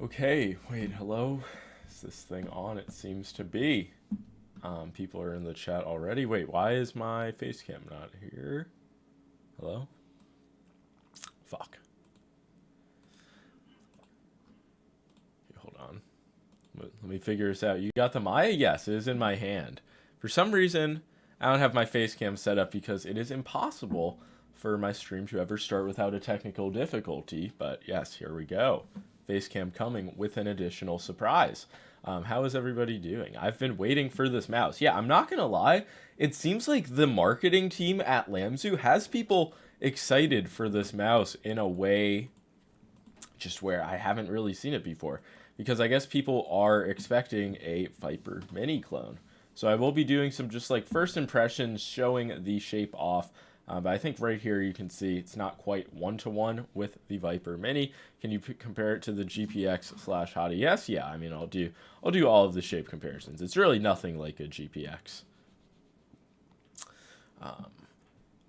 Okay, wait, hello? Is this thing on? It seems to be. People are in the chat already. Wait, why is my face cam not here? Hello? Fuck. Okay, hold on. Let me figure this out. You got the Maya? Yes, it is in my hand. For some reason, I don't have my face cam set up because it is impossible for my stream to ever start without a technical difficulty. But yes, here we go. Face cam coming with an additional surprise. How is everybody doing? I've been waiting for this mouse. Yeah, I'm not going to lie. It seems like the marketing team at Lamzu has people excited for this mouse in a way just where I haven't really seen it before. Because I guess people are expecting a Viper mini clone. So I will be doing some just like first impressions, showing the shape off. But I think right here you can see it's not quite one-to-one with the Viper Mini. Can you compare it to the GPX/Hottie? Yes, yeah. I mean, I'll do all of the shape comparisons. It's really nothing like a GPX.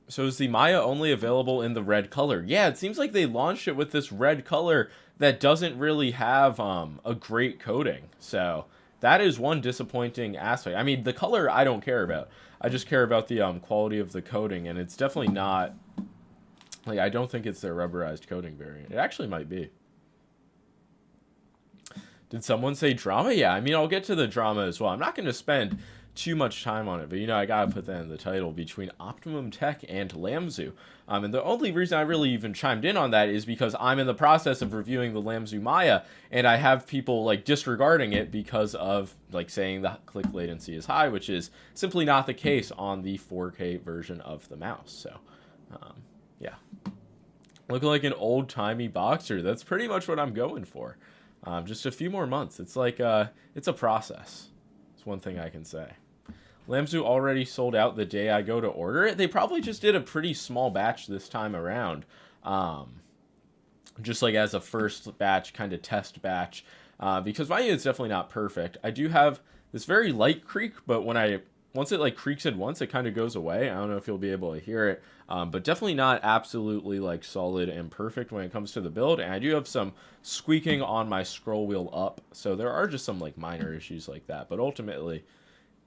So is the Maya only available in the red color? Yeah, it seems like they launched it with this red color that doesn't really have a great coating. So that is one disappointing aspect. I mean, the color I don't care about. I just care about the quality of the coating, and it's definitely not, like, I don't think it's their rubberized coating variant. It actually might be. Did someone say drama? Yeah, I mean, I'll get to the drama as well. I'm not going to spend too much time on it, but, you know, I got to put that in the title, between Optimum Tech and Lamzu. And the only reason I really even chimed in on that is because I'm in the process of reviewing the Lamzu Maya, and I have people, like, disregarding it because of, like, saying the click latency is high, which is simply not the case on the 4K version of the mouse. So, yeah. Looking like an old-timey boxer. That's pretty much what I'm going for. Just a few more months. It's like, it's a process. It's one thing I can say. Lamzu already sold out the day I go to order it. They probably just did a pretty small batch this time around. Just like as a first batch, kind of test batch. Because my unit's definitely not perfect. I do have this very light creak, but once it like creaks it once, it kind of goes away. I don't know if you'll be able to hear it. But definitely not absolutely like solid and perfect when it comes to the build. And I do have some squeaking on my scroll wheel up. So there are just some like minor issues like that. But ultimately,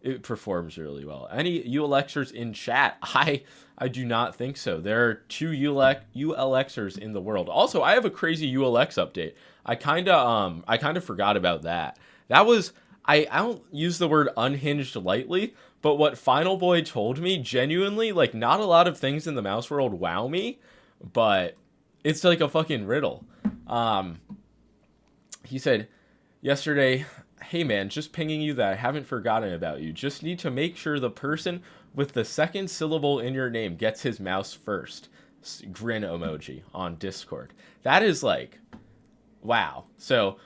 it performs really well. Any ULXers in chat? I do not think so. There are two ULXers in the world. Also, I have a crazy ULX update. I kind of forgot about that. That was, I don't use the word unhinged lightly, but what Final Boy told me, genuinely, like, not a lot of things in the mouse world wow me, but it's like a fucking riddle. He said yesterday, hey man, just pinging you that I haven't forgotten about you. Just need to make sure the person with the second syllable in your name gets his mouse first. Grin emoji on Discord. That is like, wow. So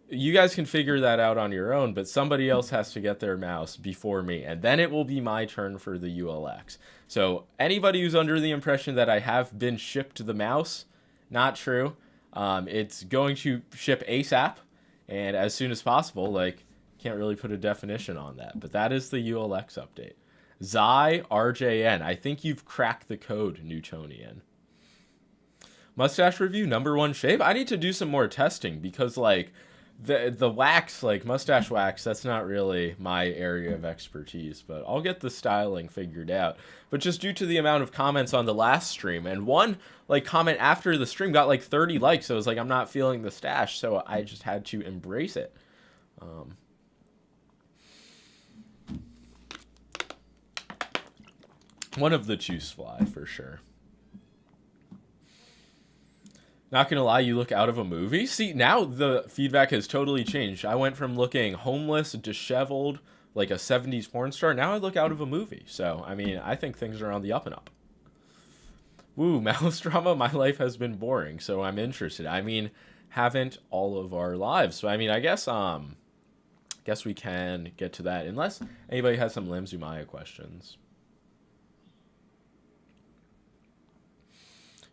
you guys can figure that out on your own, but somebody else has to get their mouse before me, and then it will be my turn for the ULX. So anybody who's under the impression that I have been shipped the mouse, not true. It's going to ship ASAP. And as soon as possible. Like, can't really put a definition on that. But that is the ULX update. Zai RJN. I think you've cracked the code, Newtonian. Mustache review, #1 shape. I need to do some more testing because, like, the wax, like mustache wax, that's not really my area of expertise. But I'll get the styling figured out. But just due to the amount of comments on the last stream, and one like comment after the stream got like 30 likes, so it was like, I'm not feeling the stash, so I just had to embrace it. One of the choose fly for sure. Not gonna lie, you look out of a movie. See, now the feedback has totally changed. I went from looking homeless, disheveled, like a 70s porn star. Now I look out of a movie. So, I mean, I think things are on the up and up. Woo, mouse drama. My life has been boring, so I'm interested. I mean, haven't all of our lives. So, I mean, I guess we can get to that unless anybody has some Lamzu Maya questions.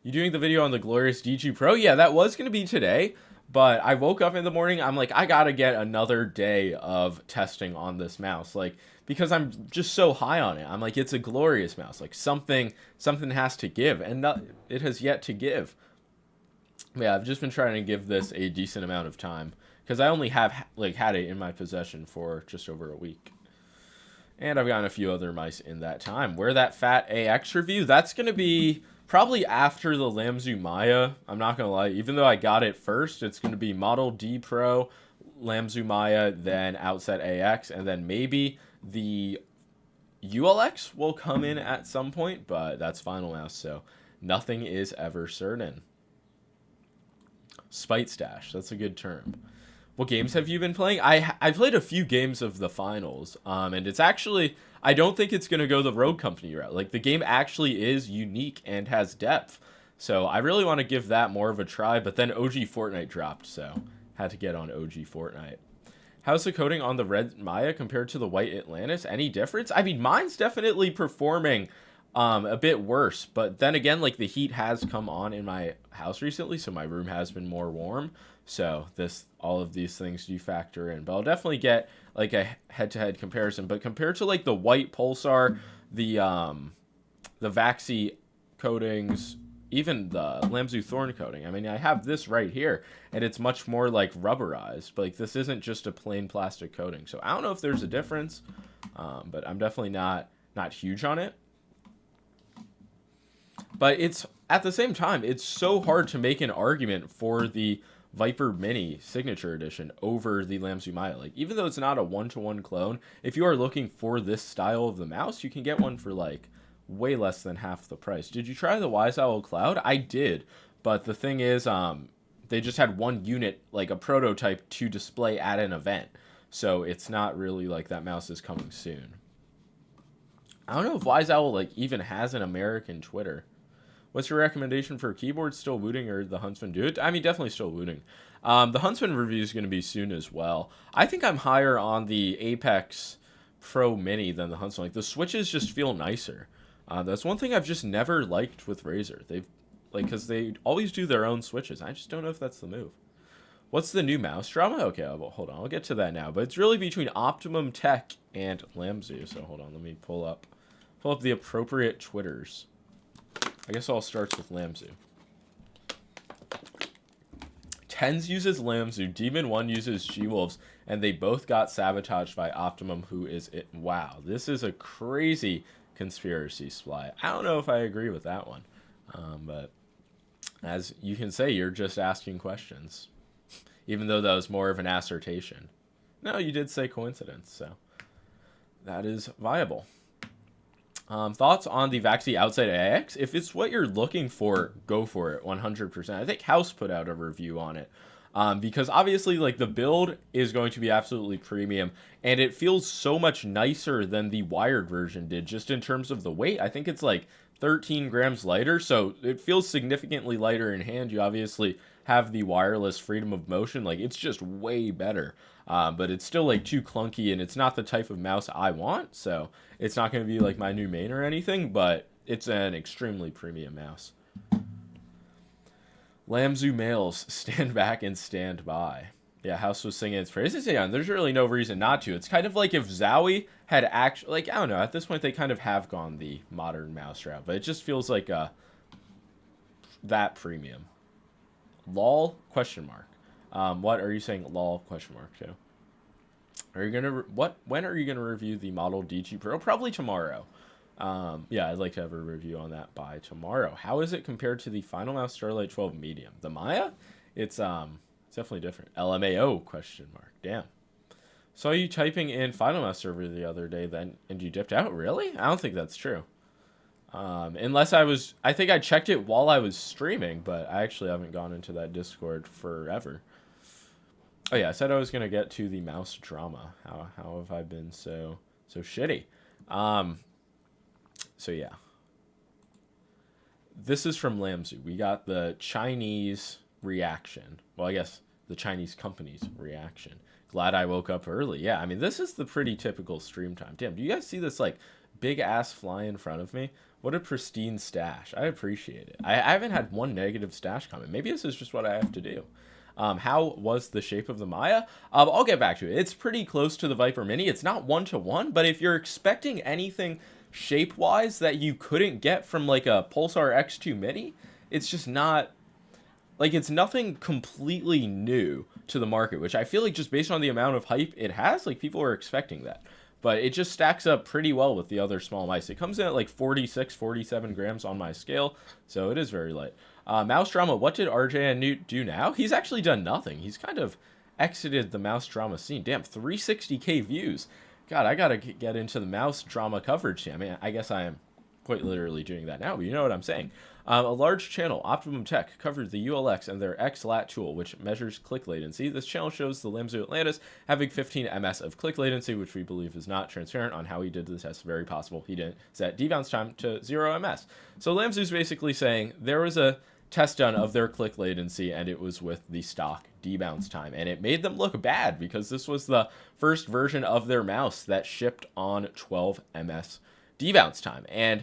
You doing the video on the glorious DG Pro? Yeah, that was going to be today, but I woke up in the morning. I'm like, I got to get another day of testing on this mouse. Like, because I'm just so high on it. I'm like, it's a glorious mouse. Like, something has to give, and it has yet to give. Yeah, I've just been trying to give this a decent amount of time because I only have like had it in my possession for just over a week. And I've gotten a few other mice in that time. Where that fat AX review, that's going to be probably after the Lamzu Maya. I'm not going to lie. Even though I got it first, it's going to be Model D Pro, Lamzu Maya, then Outset AX, and then maybe the ULX will come in at some point, but that's final mouse, so nothing is ever certain. Spite stash, that's a good term. What games have you been playing? I played a few games of the finals, and it's actually, I don't think it's gonna go the Rogue Company route. Like, the game actually is unique and has depth, so I really want to give that more of a try. But then OG Fortnite dropped, so had to get on OG Fortnite. How's the coding on the red Maya compared to the white Atlantis? Any difference? I mean, mine's definitely performing a bit worse, but then again, like, the heat has come on in my house recently, so my room has been more warm. So all of these things do factor in, but I'll definitely get like a head-to-head comparison. But compared to like the white Pulsar, the Vaxi coatings, even the Lamzu Thorn coating. I mean, I have this right here, and it's much more like rubberized. But like, this isn't just a plain plastic coating. So I don't know if there's a difference, but I'm definitely not huge on it. But it's at the same time, it's so hard to make an argument for the Viper Mini Signature Edition over the Lamzu Maya. Like, even though it's not a one-to-one clone, if you are looking for this style of the mouse, you can get one for like way less than half the price. Did you try the Wise Owl Cloud? I did, but the thing is, they just had one unit, like a prototype, to display at an event, so it's not really like that mouse is coming soon. I don't know if Wise Owl like even has an American Twitter. What's your recommendation for keyboard? Still Wooting or the Huntsman? Do it. I mean, definitely still Wooting. The Huntsman review is going to be soon as well. I think I'm higher on the Apex Pro Mini than the Huntsman. Like, the switches just feel nicer. That's one thing I've just never liked with Razer. They've because they always do their own switches. I just don't know if that's the move. What's the new mouse drama? Okay, well, hold on. I'll get to that now. But it's really between Optimum Tech and Lamzu. So hold on. Let me pull up the appropriate Twitters. I guess I'll start with Lamzu. Tens uses Lamzu, Demon 1 uses G-Wolves, and they both got sabotaged by Optimum, who is it. Wow, this is a crazy conspiracy sply. I don't know if I agree with that one. But as you can say, you're just asking questions. Even though that was more of an assertion. No, you did say coincidence, so that is viable. Thoughts on the Vaxi Outside AX? If it's what you're looking for, go for it 100%. I think House put out a review on it. Because obviously, like, the build is going to be absolutely premium, and it feels so much nicer than the wired version did, just in terms of the weight. I think it's like 13 grams lighter, so it feels significantly lighter in hand. You obviously have the wireless freedom of motion. Like, it's just way better. But it's still like too clunky, and it's not the type of mouse I want, so it's not going to be like my new main or anything, but it's an extremely premium mouse. Lamzu males, stand back and stand by. Yeah, House was singing its praises. Yeah, and there's really no reason not to. It's kind of like if Zowie had actually, like, I don't know, at this point they kind of have gone the modern mouse route, but it just feels like that premium. Lol, question mark. What are you saying lol, question mark, to? Are you gonna, when are you gonna review the Model DG Pro? Probably tomorrow. Yeah, I'd like to have a review on that by tomorrow. How is it compared to the Final Mouse Starlight 12 Medium? The Maya? It's definitely different. LMAO, question mark. Damn. Saw you typing in Final Mouse server the other day then, and you dipped out? Really? I don't think that's true. Unless I think I checked it while I was streaming, but I actually haven't gone into that Discord forever. Oh yeah, I said I was going to get to the mouse drama. How have I been so shitty? So yeah. This is from Lamzu. We got the Chinese reaction. Well, I guess the Chinese company's reaction. Glad I woke up early. Yeah, I mean, this is the pretty typical stream time. Damn, do you guys see this, like, big-ass fly in front of me? What a pristine stash. I appreciate it. I haven't had one negative stash comment. Maybe this is just what I have to do. How was the shape of the Maya? I'll get back to it. It's pretty close to the Viper Mini. It's not one-to-one, but if you're expecting anything shape-wise that you couldn't get from, like, a Pulsar X2 Mini, it's just not like it's nothing completely new to the market, which I feel like just based on the amount of hype it has, like people are expecting that. But it just stacks up pretty well with the other small mice. It comes in at like 46, 47 grams on my scale, so it is very light. Mouse drama, what did RJ and Newt do now? He's actually done nothing. He's kind of exited the mouse drama scene. Damn, 360k views. God, I gotta get into the mouse drama coverage. I mean, I guess I am quite literally doing that now, but you know what I'm saying. A large channel, Optimum Tech, covered the ULX and their XLAT tool, which measures click latency. This channel shows the Lamzu Atlantis having 15 ms of click latency, which we believe is not transparent on how he did the test. Very possible he didn't set debounce time to 0 ms. So Lamzu's basically saying there was a test done of their click latency, and it was with the stock debounce time, and it made them look bad because this was the first version of their mouse that shipped on 12 ms debounce time. And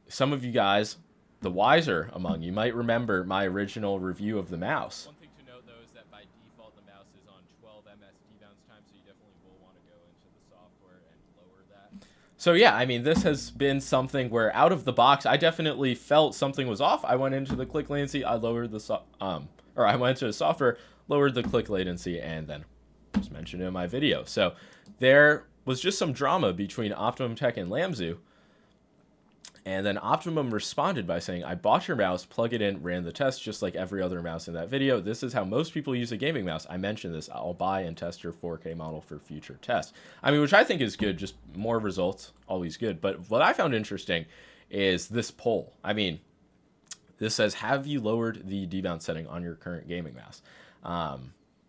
some of you guys, the wiser among you, might remember my original review of the mouse. One thing to note, though, is that by default the mouse is on 12 ms debounce time, so you definitely will want to go into the software and lower that. So yeah, I mean, this has been something where out of the box, I definitely felt something was off. I went into the click latency, I lowered the I went into the software, lowered the click latency, and then just mentioned it in my video. So there was just some drama between Optimum Tech and Lamzu. And then Optimum responded by saying, I bought your mouse, plug it in, ran the test just like every other mouse in that video. This is how most people use a gaming mouse. I mentioned this. I'll buy and test your 4K model for future tests. I mean, which I think is good. Just more results, always good. But what I found interesting is this poll. I mean, this says, have you lowered the debounce setting on your current gaming mouse?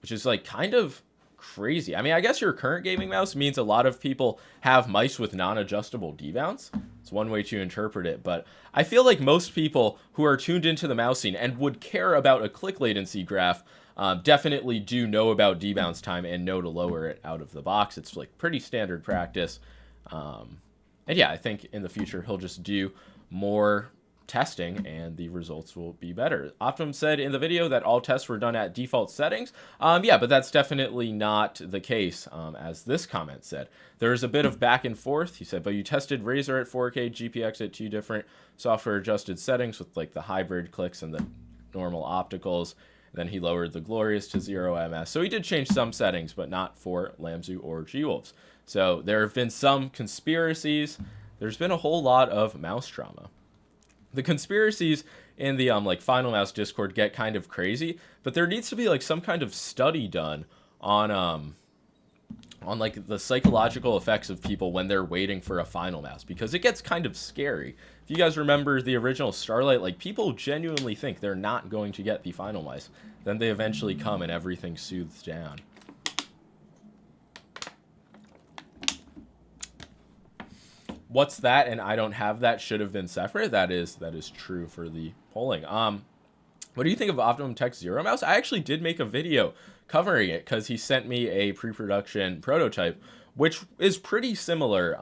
Which is like kind of crazy. I mean, I guess your current gaming mouse means a lot of people have mice with non-adjustable debounce. It's one way to interpret it, but I feel like most people who are tuned into the mouse scene and would care about a click latency graph definitely do know about debounce time and know to lower it out of the box. It's like pretty standard practice. And yeah, I think in the future he'll just do more testing and the results will be better. Optimum said in the video that all tests were done at default settings. Yeah, but that's definitely not the case, as this comment said. There's a bit of back and forth. He said, but you tested Razer at 4K, GPX at 2 different software adjusted settings with like the hybrid clicks and the normal opticals. Then he lowered the Glorious to 0 ms. So he did change some settings, but not for Lamzu or G-Wolves. So there have been some conspiracies. There's been a whole lot of mouse drama. The conspiracies in the like Final Mouse Discord get kind of crazy, but there needs to be like some kind of study done on like the psychological effects of people when they're waiting for a Final Mouse, because it gets kind of scary. If you guys remember the original Starlight, like people genuinely think they're not going to get the Final Mouse. Then they eventually come and everything soothes down. What's that? And I don't have that should have been separate. That is true for the polling. What do you think of Optimum Tech Zero Mouse? I actually did make a video covering it because he sent me a pre-production prototype, which is pretty similar.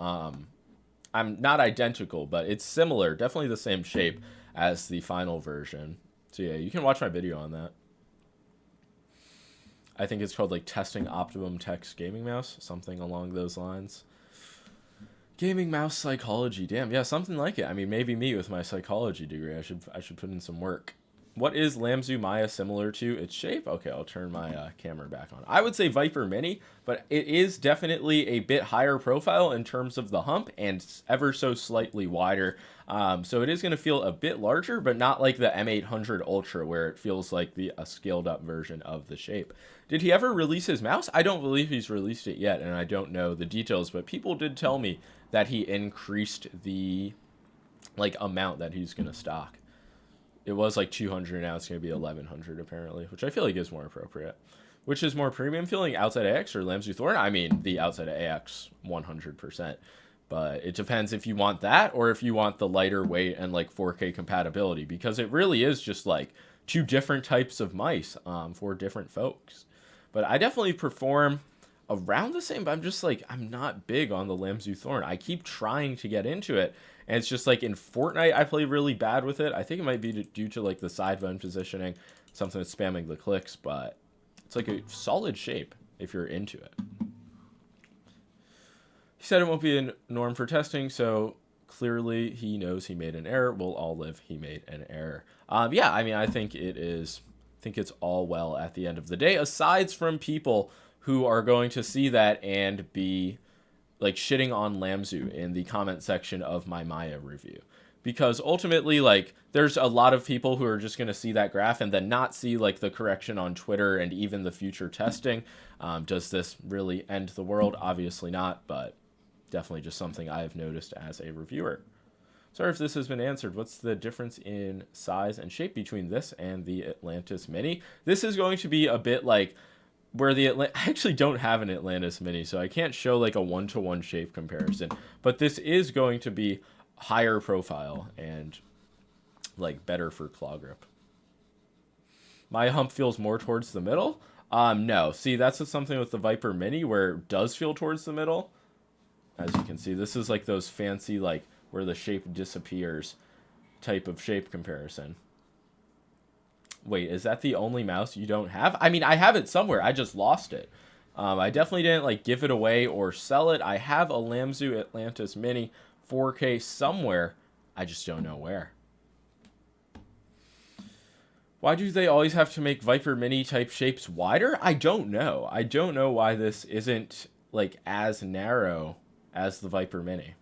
I'm not identical, but it's similar, definitely the same shape as the final version. So yeah, you can watch my video on that. I think it's called like Testing Optimum Tech's Gaming Mouse, something along those lines. Gaming mouse psychology, damn, yeah, something like it. I mean, maybe me with my psychology degree. I should put in some work. What is Lamzu Maya similar to its shape? Okay, I'll turn my camera back on. I would say Viper Mini, but it is definitely a bit higher profile in terms of the hump and ever so slightly wider. So it is going to feel a bit larger, but not like the M800 Ultra where it feels like a scaled up version of the shape. Did he ever release his mouse? I don't believe he's released it yet, and I don't know the details, but people did tell me that he increased the like amount that he's going to stock. It was like 200, now it's going to be 1100 apparently, which I feel like is more appropriate. Which is more premium feeling, Outside AX or Lamzu Thorn? I mean, the Outside AX 100%. But it depends if you want that or if you want the lighter weight and like 4K compatibility, because it really is just like two different types of mice for different folks. But I definitely perform around the same, but I'm just like, I'm not big on the Lamzu Thorn. I keep trying to get into it, and it's just like in Fortnite, I play really bad with it. I think it might be due to like the side button positioning, something that's spamming the clicks, but it's like a solid shape if you're into it. He said it won't be a norm for testing, so clearly he knows he made an error. We'll all live he made an error. Yeah, I mean, I think think it's all well at the end of the day, aside from people who are going to see that and be like shitting on Lamzu in the comment section of my Maya review. Because ultimately, like, there's a lot of people who are just going to see that graph and then not see, like, the correction on Twitter and even the future testing. Does this really end the world? Obviously not, but definitely just something I've noticed as a reviewer. Sorry if this has been answered. What's the difference in size and shape between this and the Atlantis Mini? This is going to be a bit like where I actually don't have an Atlantis Mini, so I can't show like a one-to-one shape comparison. But this is going to be higher profile and like better for claw grip. My hump feels more towards the middle. No, see, that's something with the Viper Mini where it does feel towards the middle. As you can see, this is like those fancy, like where the shape disappears type of shape comparison. Wait, is that the only mouse you don't have? I mean, I have it somewhere. I just lost it. I definitely didn't like give it away or sell it. I have a Lamzu Atlantis Mini 4K somewhere. I just don't know where. Why do they always have to make Viper Mini type shapes wider? I don't know. I don't know why this isn't like as narrow as the Viper Mini.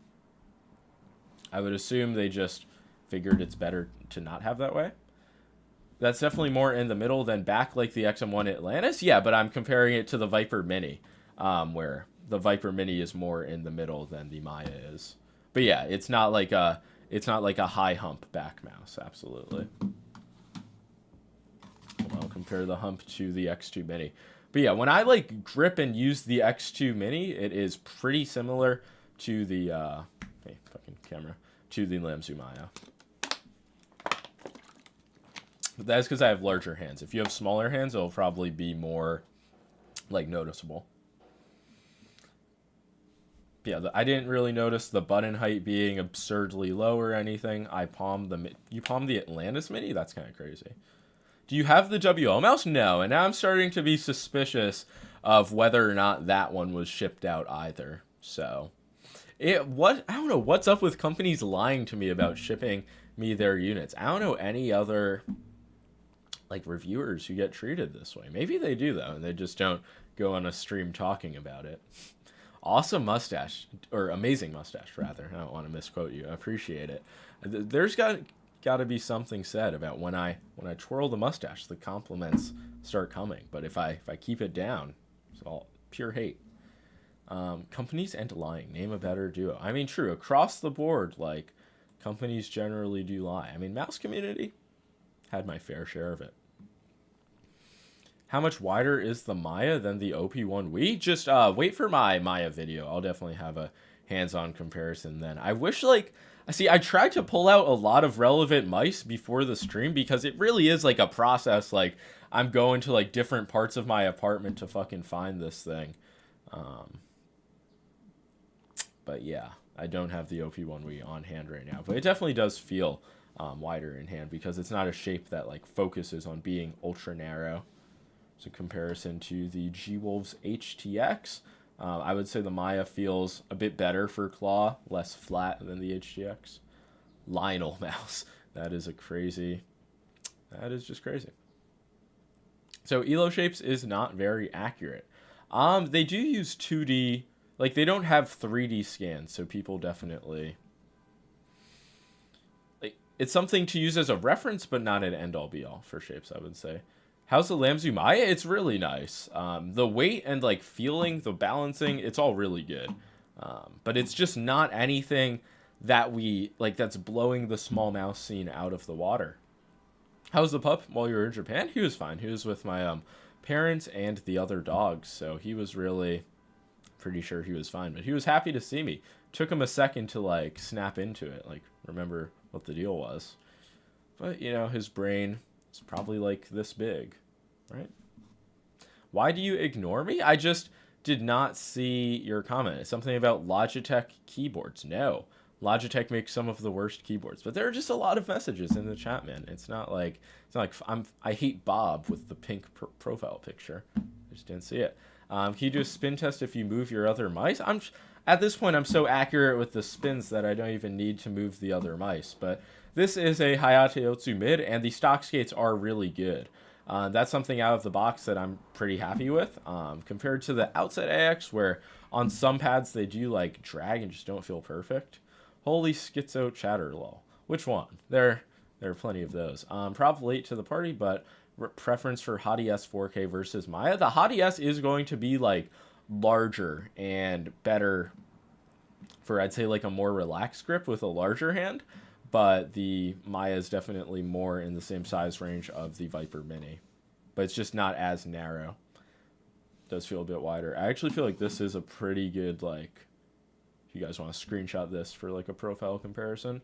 I would assume they just figured it's better to not have that way. That's definitely more in the middle than back like the XM1 Atlantis. Yeah, but I'm comparing it to the Viper Mini, where the Viper Mini is more in the middle than the Maya is. But yeah, it's not like a high hump back mouse. Absolutely. I'll compare the hump to the X2 Mini. But yeah, when I like grip and use the X2 Mini, it is pretty similar to the hey, fucking camera, to the Lamzu Maya. But that's because I have larger hands. If you have smaller hands, it'll probably be more like noticeable. Yeah, I didn't really notice the button height being absurdly low or anything. You palmed the Atlantis Mini? That's kind of crazy. Do you have the WO mouse? No, and now I'm starting to be suspicious of whether or not that one was shipped out either. So, I don't know what's up with companies lying to me about shipping me their units. I don't know any other like reviewers who get treated this way. Maybe they do though, and they just don't go on a stream talking about it. Awesome mustache, or amazing mustache rather. I don't want to misquote you. I appreciate it. There's got to be something said about when I twirl the mustache, the compliments start coming. But if I keep it down, it's all pure hate. Companies and lying. Name a better duo. I mean, true, across the board, like companies generally do lie. I mean, mouse community had my fair share of it. How much wider is the Maya than the OP1 Wii? Just wait for my Maya video. I'll definitely have a hands-on comparison then. I wish, like, I tried to pull out a lot of relevant mice before the stream because it really is like a process. Like, I'm going to like different parts of my apartment to fucking find this thing. But yeah, I don't have the OP1 Wii on hand right now. But it definitely does feel wider in hand because it's not a shape that like focuses on being ultra narrow. So comparison to the G-Wolves HTX, I would say the Maya feels a bit better for claw, less flat than the HTX. Lionel mouse, that is just crazy. So Elo Shapes is not very accurate. They do use 2D, like they don't have 3D scans, so people definitely, like, it's something to use as a reference, but not an end-all be-all for shapes, I would say. How's the Lamzu Maya? It's really nice. The weight and like feeling, the balancing, it's all really good. But it's just not anything that that's blowing the small mouse scene out of the water. How's the pup while you were in Japan? He was fine. He was with my parents and the other dogs, so he was really pretty sure he was fine. But he was happy to see me. Took him a second to like snap into it, like remember what the deal was. But you know, his brain, it's probably like this big, right? Why do you ignore me? I just did not see your comment. It's something about Logitech keyboards. No, Logitech makes some of the worst keyboards, but there are just a lot of messages in the chat, man. It's not like I hate Bob with the pink profile picture. I just didn't see it. Can you do a spin test if you move your other mice? At this point, I'm so accurate with the spins that I don't even need to move the other mice, but this is a Hayate Otsu mid, and the stock skates are really good. That's something out of the box that I'm pretty happy with, compared to the Outset AX, where on some pads they do like drag and just don't feel perfect. Holy schizo chatter lol. Which one? There are plenty of those. Probably late to the party, but preference for Hottie S 4K versus Maya. The Hottie S is going to be like larger and better for, I'd say, like a more relaxed grip with a larger hand, but the Maya is definitely more in the same size range of the Viper Mini, but it's just not as narrow. It does feel a bit wider. I actually feel like this is a pretty good, like, if you guys want to screenshot this for like a profile comparison.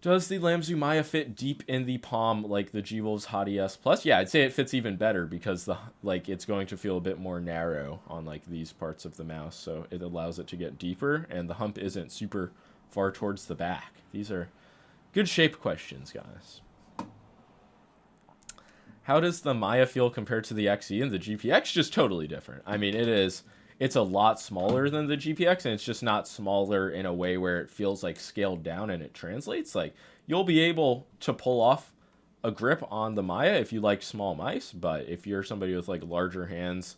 Does the Lamzu Maya fit deep in the palm like the G-Wolves Hottie S Plus? Yeah, I'd say it fits even better because it's going to feel a bit more narrow on like these parts of the mouse, so it allows it to get deeper, and the hump isn't super far towards the back. These are good shape questions, guys. How does the Maya feel compared to the XE and the GPX? Just totally different. I mean, it's a lot smaller than the GPX, and it's just not smaller in a way where it feels like scaled down and it translates. Like, you'll be able to pull off a grip on the Maya if you like small mice, but if you're somebody with like larger hands,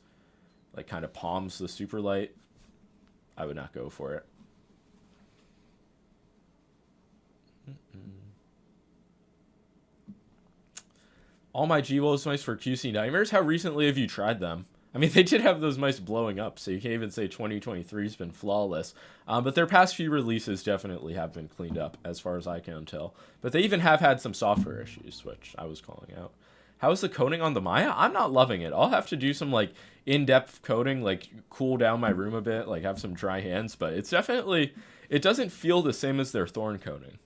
like kind of palms the super light, I would not go for it. All my G-Wolves mice for QC Nightmares. How recently have you tried them? I mean, they did have those mice blowing up, so you can't even say 2023 has been flawless. But their past few releases definitely have been cleaned up, as far as I can tell. But they even have had some software issues, which I was calling out. How is the coating on the Maya? I'm not loving it. I'll have to do some, like, in-depth coating, like, cool down my room a bit, like, have some dry hands. But it's definitely, it doesn't feel the same as their Thorn coating.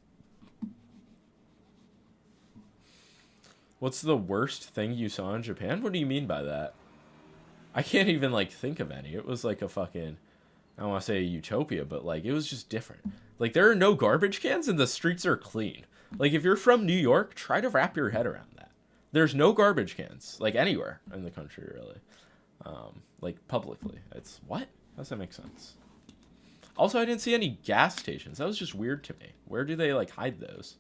What's the worst thing you saw in Japan? What do you mean by that? I can't even, like, think of any. It was like a fucking, I don't want to say a utopia, but, like, it was just different. Like, there are no garbage cans and the streets are clean. Like, if you're from New York, try to wrap your head around that. There's no garbage cans, like, anywhere in the country, really. Like, publicly. It's, what? How does that make sense? Also, I didn't see any gas stations. That was just weird to me. Where do they, like, hide those?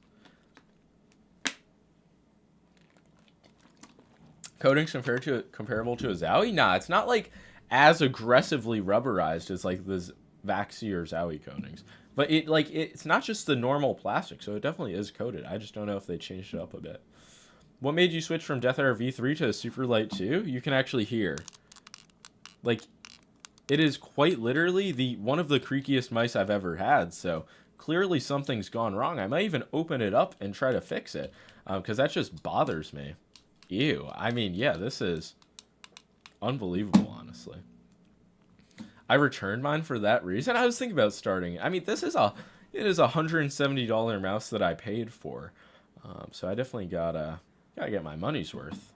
Coatings comparable to a Zowie? Nah, it's not like as aggressively rubberized as like the Vaxi or Zowie coatings. But it's not just the normal plastic, so it definitely is coated. I just don't know if they changed it up a bit. What made you switch from Death Air V3 to Superlight 2? You can actually hear. Like, it is quite literally one of the creakiest mice I've ever had, so clearly something's gone wrong. I might even open it up and try to fix it, because that just bothers me. Ew. I mean, yeah, this is unbelievable, honestly. I returned mine for that reason. I was thinking about starting. I mean, it is a $170 mouse that I paid for. So I definitely gotta get my money's worth.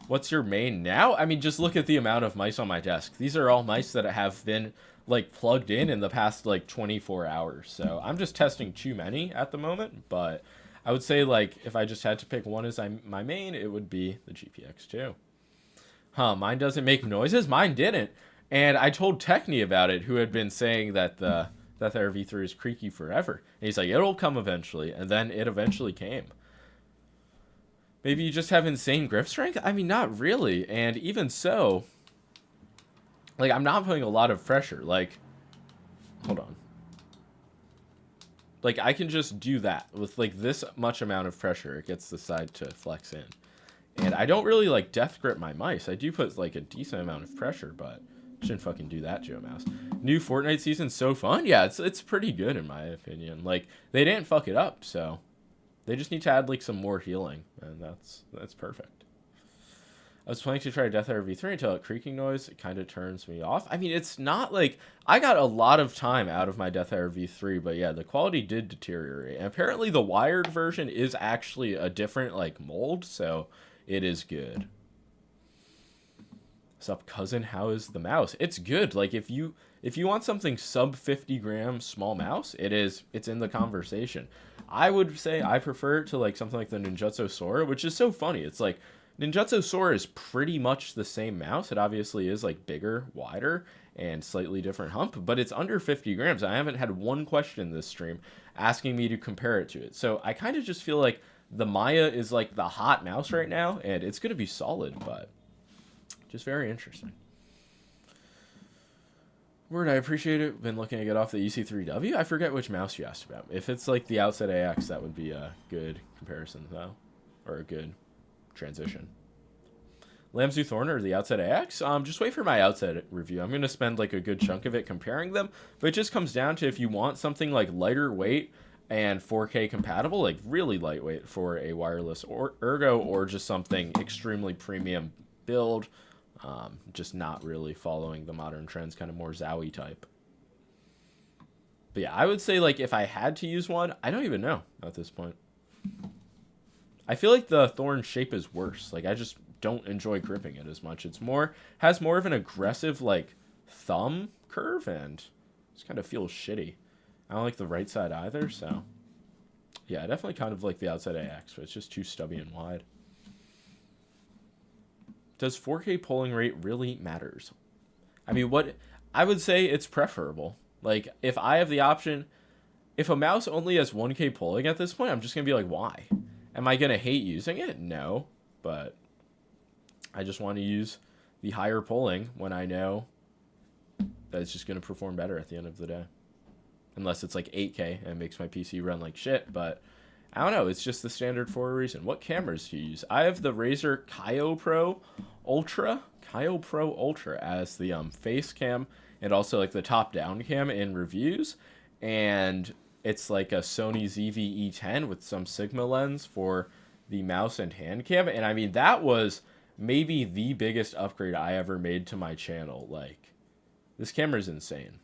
What's your main now? I mean, just look at the amount of mice on my desk. These are all mice that have been, like, plugged in the past, like, 24 hours. So I'm just testing too many at the moment, but I would say, like, if I just had to pick one as my main, it would be the GPX2. Huh, mine doesn't make noises? Mine didn't. And I told Techni about it, who had been saying that the Death Air V3 is creaky forever. And he's like, it'll come eventually. And then it eventually came. Maybe you just have insane grip strength? I mean, not really. And even so, like, I'm not putting a lot of pressure. Like, hold on. Like, I can just do that with, like, this much amount of pressure. It gets the side to flex in. And I don't really, like, death grip my mice. I do put, like, a decent amount of pressure, but shouldn't fucking do that to a mouse. New Fortnite season's so fun? Yeah, it's pretty good, in my opinion. Like, they didn't fuck it up, so they just need to add, like, some more healing, and that's perfect. I was planning to try Death Air V3 until that creaking noise, it kind of turns me off. I mean, it's not like, I got a lot of time out of my Death Air V3, but yeah, the quality did deteriorate. And apparently the wired version is actually a different, like, mold, so it is good. What's up, cousin? How is the mouse? It's good. Like, if you want something sub 50 gram small mouse, it's in the conversation. I would say I prefer it to, like, something like the Ninjutsu Sora, which is so funny. It's like, Ninjutsu Sora is pretty much the same mouse. It obviously is, like, bigger, wider, and slightly different hump, but it's under 50 grams. I haven't had one question this stream asking me to compare it to it. So I kind of just feel like the Maya is like the hot mouse right now, and it's going to be solid, but just very interesting. Word, I appreciate it. Been looking to get off the EC3W. I forget which mouse you asked about. If it's like the Outset AX, that would be a good comparison, though, or a good transition. Lamzu Thorn or the Outset AX? Just wait for my Outset review. I'm going to spend like a good chunk of it comparing them, but it just comes down to if you want something like lighter weight and 4K compatible, like really lightweight for a wireless ergo, or just something extremely premium build, just not really following the modern trends, kind of more Zowie type. But yeah, I would say like if I had to use one, I don't even know at this point. I feel like the Thorn shape is worse. Like I just don't enjoy gripping it as much. It's more, has more of an aggressive like thumb curve, and just kind of feels shitty. I don't like the right side either, so yeah, I definitely kind of like the Outset AX, but it's just too stubby and wide. Does 4K polling rate really matters? I mean, what I would say, it's preferable. Like if I have the option, if a mouse only has 1K polling at this point, I'm just gonna be like, why? Am I gonna hate using it? No, but I just want to use the higher polling when I know that it's just gonna perform better at the end of the day. Unless it's like 8K and it makes my PC run like shit, but I don't know, it's just the standard for a reason. What cameras do you use? I have the Razer Kaio Pro Ultra as the face cam, and also like the top down cam in reviews, and it's like a Sony ZV-E10 with some Sigma lens for the mouse and hand cam, and I mean that was maybe the biggest upgrade I ever made to my channel. Like, this camera is insane.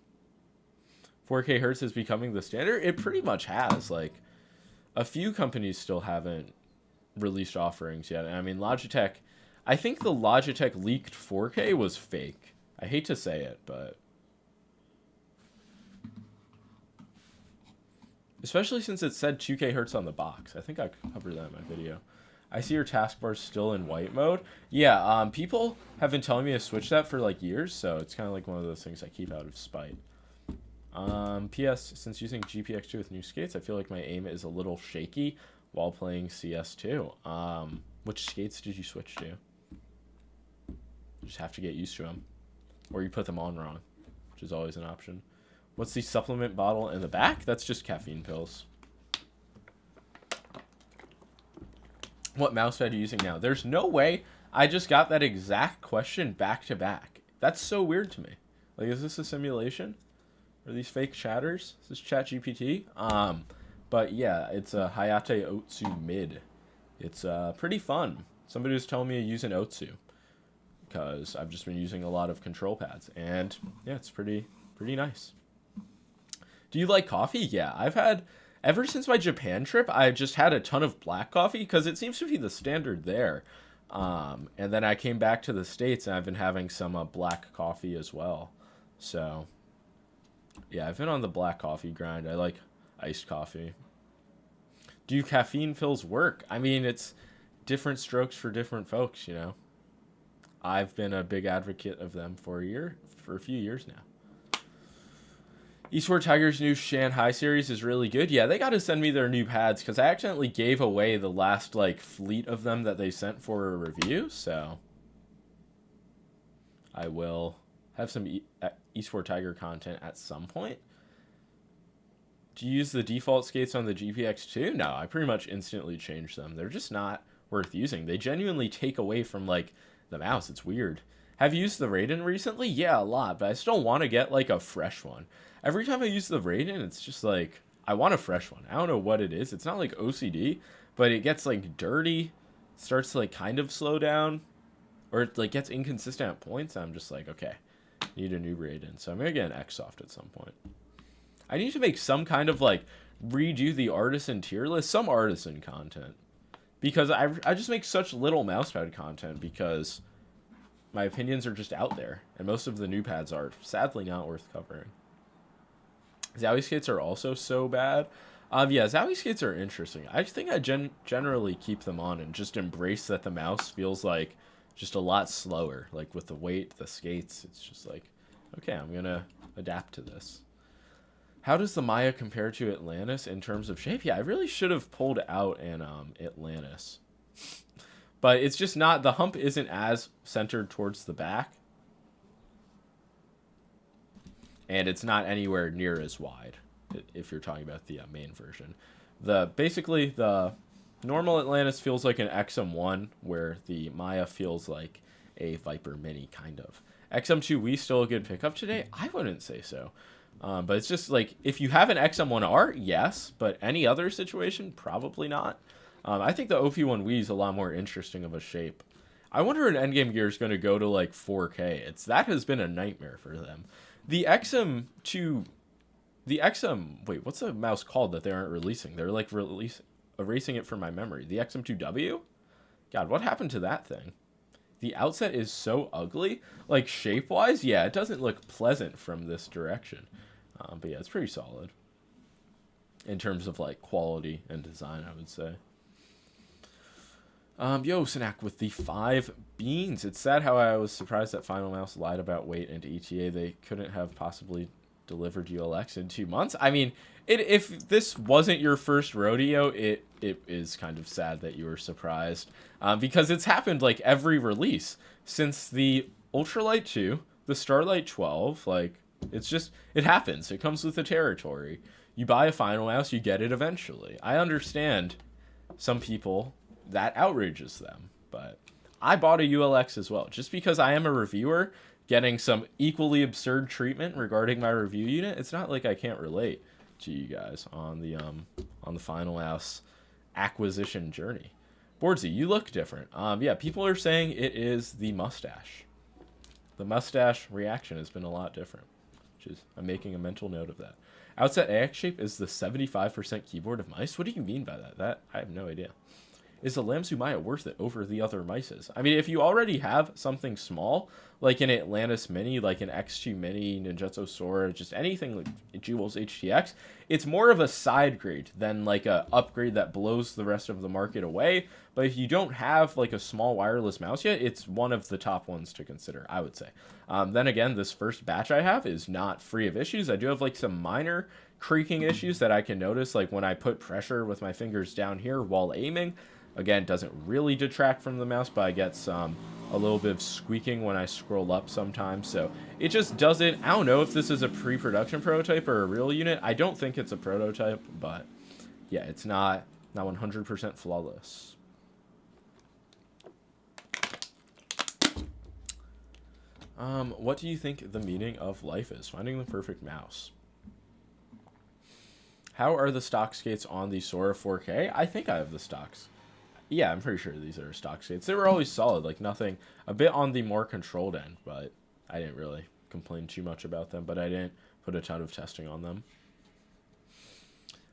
4K Hertz is becoming the standard. It pretty much has. Like, a few companies still haven't released offerings yet. I mean, Logitech, I think the Logitech leaked 4K was fake. I hate to say it, but especially since it said 2K Hertz on the box. I think I covered that in my video. I see your taskbar still in white mode. Yeah, people have been telling me to switch that for like years, so it's kind of like one of those things I keep out of spite. P.S. Since using GPX2 with new skates, I feel like my aim is a little shaky while playing CS2. Which skates did you switch to? You just have to get used to them. Or you put them on wrong, which is always an option. What's the supplement bottle in the back? That's just caffeine pills. What mouse pad are you using now? There's no way I just got that exact question back to back. That's so weird to me. Like, is this a simulation? Are these fake chatters? Is this ChatGPT? But yeah, it's a Hayate Otsu Mid. It's pretty fun. Somebody was telling me to use an Otsu because I've just been using a lot of control pads, and yeah, it's pretty nice. Do you like coffee? Yeah, I've had, ever since my Japan trip, I've just had a ton of black coffee because it seems to be the standard there. And then I came back to the States and I've been having some black coffee as well. So yeah, I've been on the black coffee grind. I like iced coffee. Do caffeine pills work? I mean, it's different strokes for different folks, you know. I've been a big advocate of them for a few years now. Eastward Tiger's new Shanghai series is really good. Yeah, they got to send me their new pads because I accidentally gave away the last like fleet of them that they sent for a review. So I will have some Eastward Tiger content at some point. Do you use the default skates on the GPX2? No, I pretty much instantly change them. They're just not worth using. They genuinely take away from like the mouse. It's weird. Have you used the Raiden recently? Yeah, a lot, but I still want to get like a fresh one. Every time I use the Raiden, it's just like, I want a fresh one. I don't know what it is. It's not like OCD, but it gets like dirty, starts to like kind of slow down, or it like gets inconsistent at points. I'm just like, okay, need a new Raiden. So I'm going to get an X-Soft at some point. I need to make some kind of like redo the artisan tier list, some artisan content, because I just make such little mousepad content because my opinions are just out there, and most of the new pads are sadly not worth covering. Zowie skates are also so bad. Yeah, Zowie skates are interesting. I think I generally keep them on and just embrace that the mouse feels like just a lot slower. Like with the weight, the skates, it's just like, okay, I'm gonna adapt to this. How does the Maya compare to Atlantis in terms of shape? Yeah, I really should have pulled out an Atlantis. But it's just not, the hump isn't as centered towards the back. And it's not anywhere near as wide, if you're talking about the main version. Basically, the normal Atlantis feels like an XM1, where the Maya feels like a Viper Mini, kind of. XM2 still a good pickup today? I wouldn't say so. But it's just like, if you have an XM1R, yes, but any other situation, probably not. I think the OP1 is a lot more interesting of a shape. I wonder if Endgame Gear is going to go to like 4K. That has been a nightmare for them. The XM2, wait, what's the mouse called that they aren't releasing? They're like erasing it from my memory. The XM2W? God, what happened to that thing? The outset is so ugly. Like, shape-wise, yeah, it doesn't look pleasant from this direction. But yeah, it's pretty solid. In terms of, like, quality and design, I would say. Yo, Snack with the 5 beans. It's sad how I was surprised that Final Mouse lied about weight and ETA. They couldn't have possibly delivered ULX in 2 months. I mean, if this wasn't your first rodeo, it is kind of sad that you were surprised. Because it's happened like every release since the Ultralight 2, the Starlight 12. Like, it happens. It comes with the territory. You buy a Final Mouse, you get it eventually. I understand some people, that outrages them, but I bought a ULX as well. Just because I am a reviewer getting some equally absurd treatment regarding my review unit, it's not like I can't relate to you guys on the Final Mouse acquisition journey. Boardsy, you look different. Yeah, people are saying it is the mustache. The mustache reaction has been a lot different, which is, I'm making a mental note of that. Outset AX shape is the 75% keyboard of mice? What do you mean by that? I have no idea. Is the Lamzu Maya worth it over the other mices? I mean, if you already have something small, like an Atlantis Mini, like an X2 Mini, Ninjutsu Sora, just anything like Jewel's HTX, it's more of a side grade than like a upgrade that blows the rest of the market away. But if you don't have like a small wireless mouse yet, it's one of the top ones to consider, I would say. Then again, this first batch I have is not free of issues. I do have like some minor creaking issues that I can notice, like when I put pressure with my fingers down here while aiming. Again, doesn't really detract from the mouse, but I get a little bit of squeaking when I scroll up sometimes. So it just doesn't, I don't know if this is a pre-production prototype or a real unit. I don't think it's a prototype, but yeah, it's not 100% flawless. What do you think the meaning of life is? Finding the perfect mouse. How are the stock skates on the Sora 4K? I think I have the stocks. Yeah, I'm pretty sure these are stock skates. They were always solid, like nothing, a bit on the more controlled end, but I didn't really complain too much about them, but I didn't put a ton of testing on them.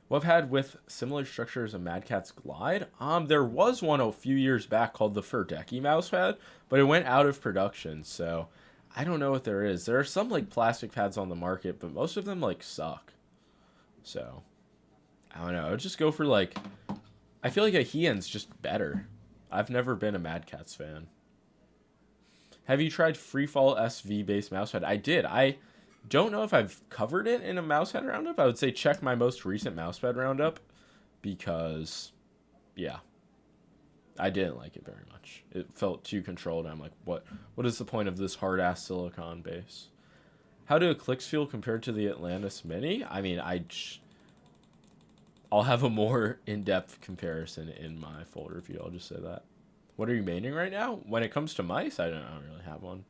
What I've had with similar structure as a Mad Catz Glide, there was one a few years back called the Ferdeki mousepad, but it went out of production, so I don't know what there is. There are some like plastic pads on the market, but most of them like suck. So, I don't know. I would just go for like, I feel like a Heian's just better. I've never been a Mad Catz fan. Have you tried Freefall SV based mousepad? I did. I don't know if I've covered it in a mousepad roundup. I would say check my most recent mousepad roundup because, yeah, I didn't like it very much. It felt too controlled. I'm like, what is the point of this hard-ass silicon base? How do clicks feel compared to the Atlantis Mini? I mean, I'll have a more in-depth comparison in my full review. I'll just say that. What are you maining right now? When it comes to mice, I don't really have one.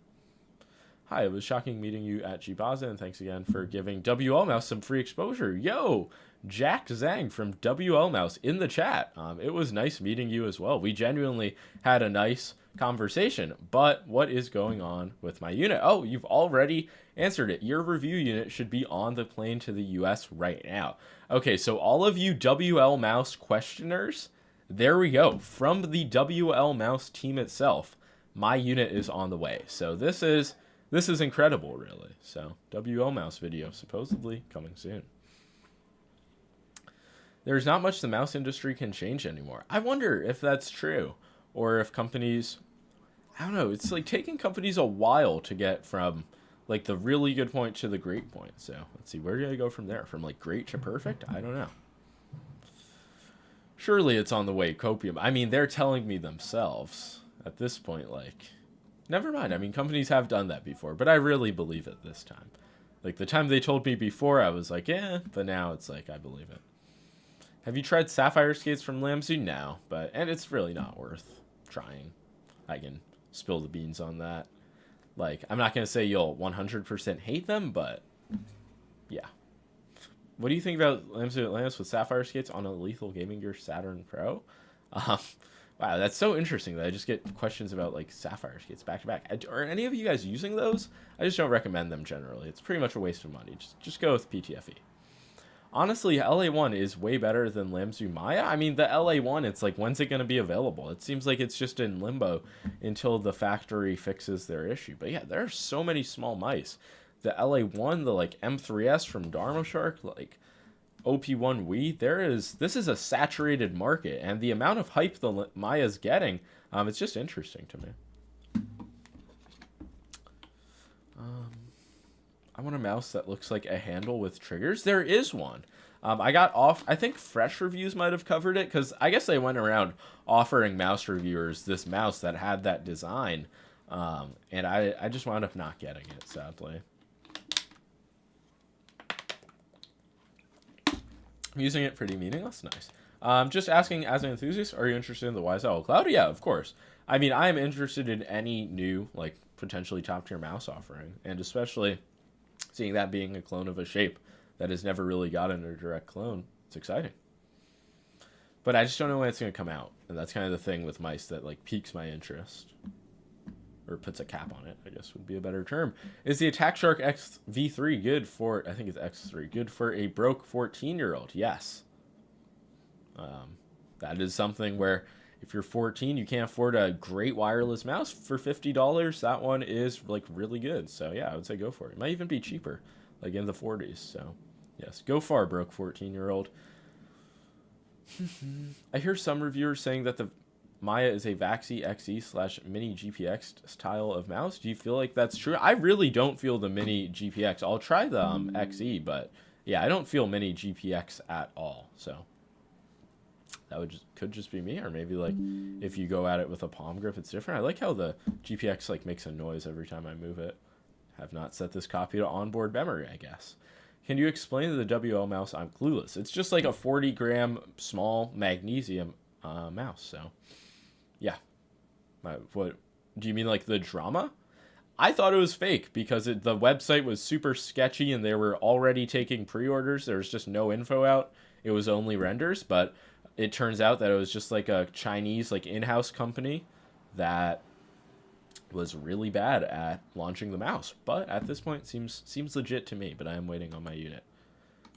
Hi, it was shocking meeting you at Gbaza, and thanks again for giving WL Mouse some free exposure. Yo, Jack Zhang from WL Mouse in the chat. It was nice meeting you as well. We genuinely had a nice conversation, but what is going on with my unit? Oh, you've already answered it. Your review unit should be on the plane to the US right now. Okay, so all of you WL Mouse questioners, there we go. From the WL Mouse team itself, my unit is on the way. So this is incredible, really. So WL Mouse video supposedly coming soon. There's not much the mouse industry can change anymore. I wonder if that's true, or if companies, I don't know, it's like taking companies a while to get from like the really good point to the great point. So let's see, where do I go from there? From like great to perfect? I don't know. Surely it's on the way, copium. I mean, they're telling me themselves at this point, like, never mind. I mean, companies have done that before, but I really believe it this time. Like the time they told me before, I was like, yeah, but now it's like I believe it. Have you tried sapphire skates from Lamzu? No, and it's really not worth trying. I can spill the beans on that. Like, I'm not gonna say you'll 100% hate them, but yeah. What do you think about Lamzu Atlantis with sapphire skates on a Lethal Gaming Gear Saturn Pro? Um, wow, that's so interesting that I just get questions about like sapphire skates back to back. Are any of you guys using those? I just don't recommend them generally. It's pretty much a waste of money. Just go with PTFE. Honestly, LA1 is way better than Lamzu Maya. I mean, the LA1, it's like, when's it going to be available? It seems like it's just in limbo until the factory fixes their issue. But yeah, there are so many small mice. The LA1, the like M3S from Dharma Shark, like OP1 Wii, this is a saturated market, and the amount of hype the Maya's getting, it's just interesting to me. I want a mouse that looks like a handle with triggers. There is one. I got off. I think Fresh Reviews might have covered it because I guess they went around offering mouse reviewers this mouse that had that design, and I just wound up not getting it, sadly. I'm using it pretty meaningless. Nice. Just asking, as an enthusiast, are you interested in the Wise Owl Cloud? Yeah, of course. I mean, I am interested in any new, like, potentially top-tier mouse offering, and especially seeing that being a clone of a shape that has never really gotten a direct clone. It's exciting. But I just don't know when it's going to come out, and that's kind of the thing with mice that, like, piques my interest. Or puts a cap on it, I guess would be a better term. Is the Attack Shark XV3 good for, I think it's X3, good for a broke 14-year-old? Yes. That is something where if you're 14, you can't afford a great wireless mouse for $50. That one is like really good. So yeah, I would say go for it. It might even be cheaper, like in the 40s. So yes, go far, broke 14-year-old. I hear some reviewers saying that the Maya is a Vaxi XE/Mini GPX style of mouse. Do you feel like that's true? I really don't feel the Mini GPX. I'll try the XE, but yeah, I don't feel Mini GPX at all. So that could just be me, or maybe like if you go at it with a palm grip, it's different. I like how the GPX like makes a noise every time I move it. Have not set this copy to onboard memory, I guess. Can you explain the WL mouse? I'm clueless. It's just like a 40-gram small magnesium mouse. So yeah. What do you mean, like the drama? I thought it was fake because the website was super sketchy and they were already taking pre-orders. There was just no info out. It was only renders, but it turns out that it was just like a Chinese like in-house company that was really bad at launching the mouse. But at this point, seems legit to me. But I am waiting on my unit.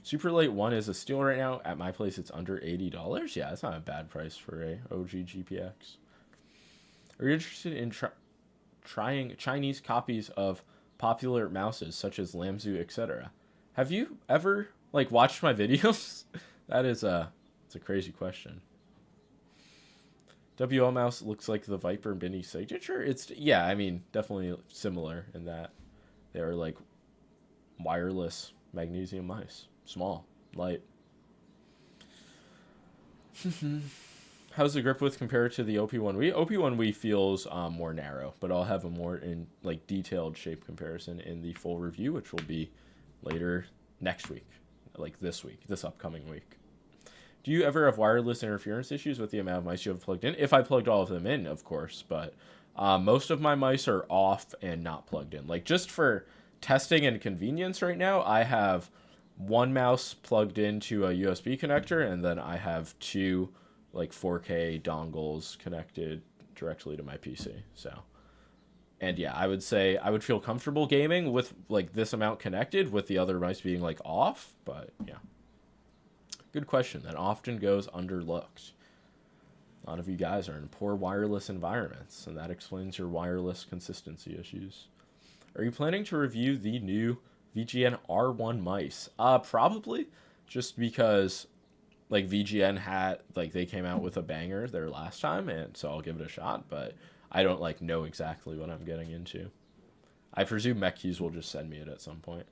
Super Late 1 is a steal right now. At my place, it's under $80. Yeah, that's not a bad price for a OG GPX. Are you interested in trying Chinese copies of popular mouses such as Lamzu, etc.? Have you ever like watched my videos? It's a crazy question. WL mouse looks like the Viper Mini signature. I mean, definitely similar in that they're like wireless magnesium mice, small, light. How's the grip width compared to the OP1 Wii? OP1 Wii feels more narrow, but I'll have a more detailed shape comparison in the full review, which will be later next week, like this upcoming week. Do you ever have wireless interference issues with the amount of mice you have plugged in? If I plugged all of them in, of course, but most of my mice are off and not plugged in. Like just for testing and convenience right now, I have one mouse plugged into a USB connector, and then I have two like 4K dongles connected directly to my PC. So, and yeah, I would say I would feel comfortable gaming with like this amount connected with the other mice being like off, but yeah. Good question that often goes underlooked. A lot of you guys are in poor wireless environments, and that explains your wireless consistency issues. Are you planning to review the new VGN R1 mice? Probably, just because like VGN had like they came out with a banger their last time, and so I'll give it a shot, but I don't like know exactly what I'm getting into. I presume MechKeys will just send me it at some point.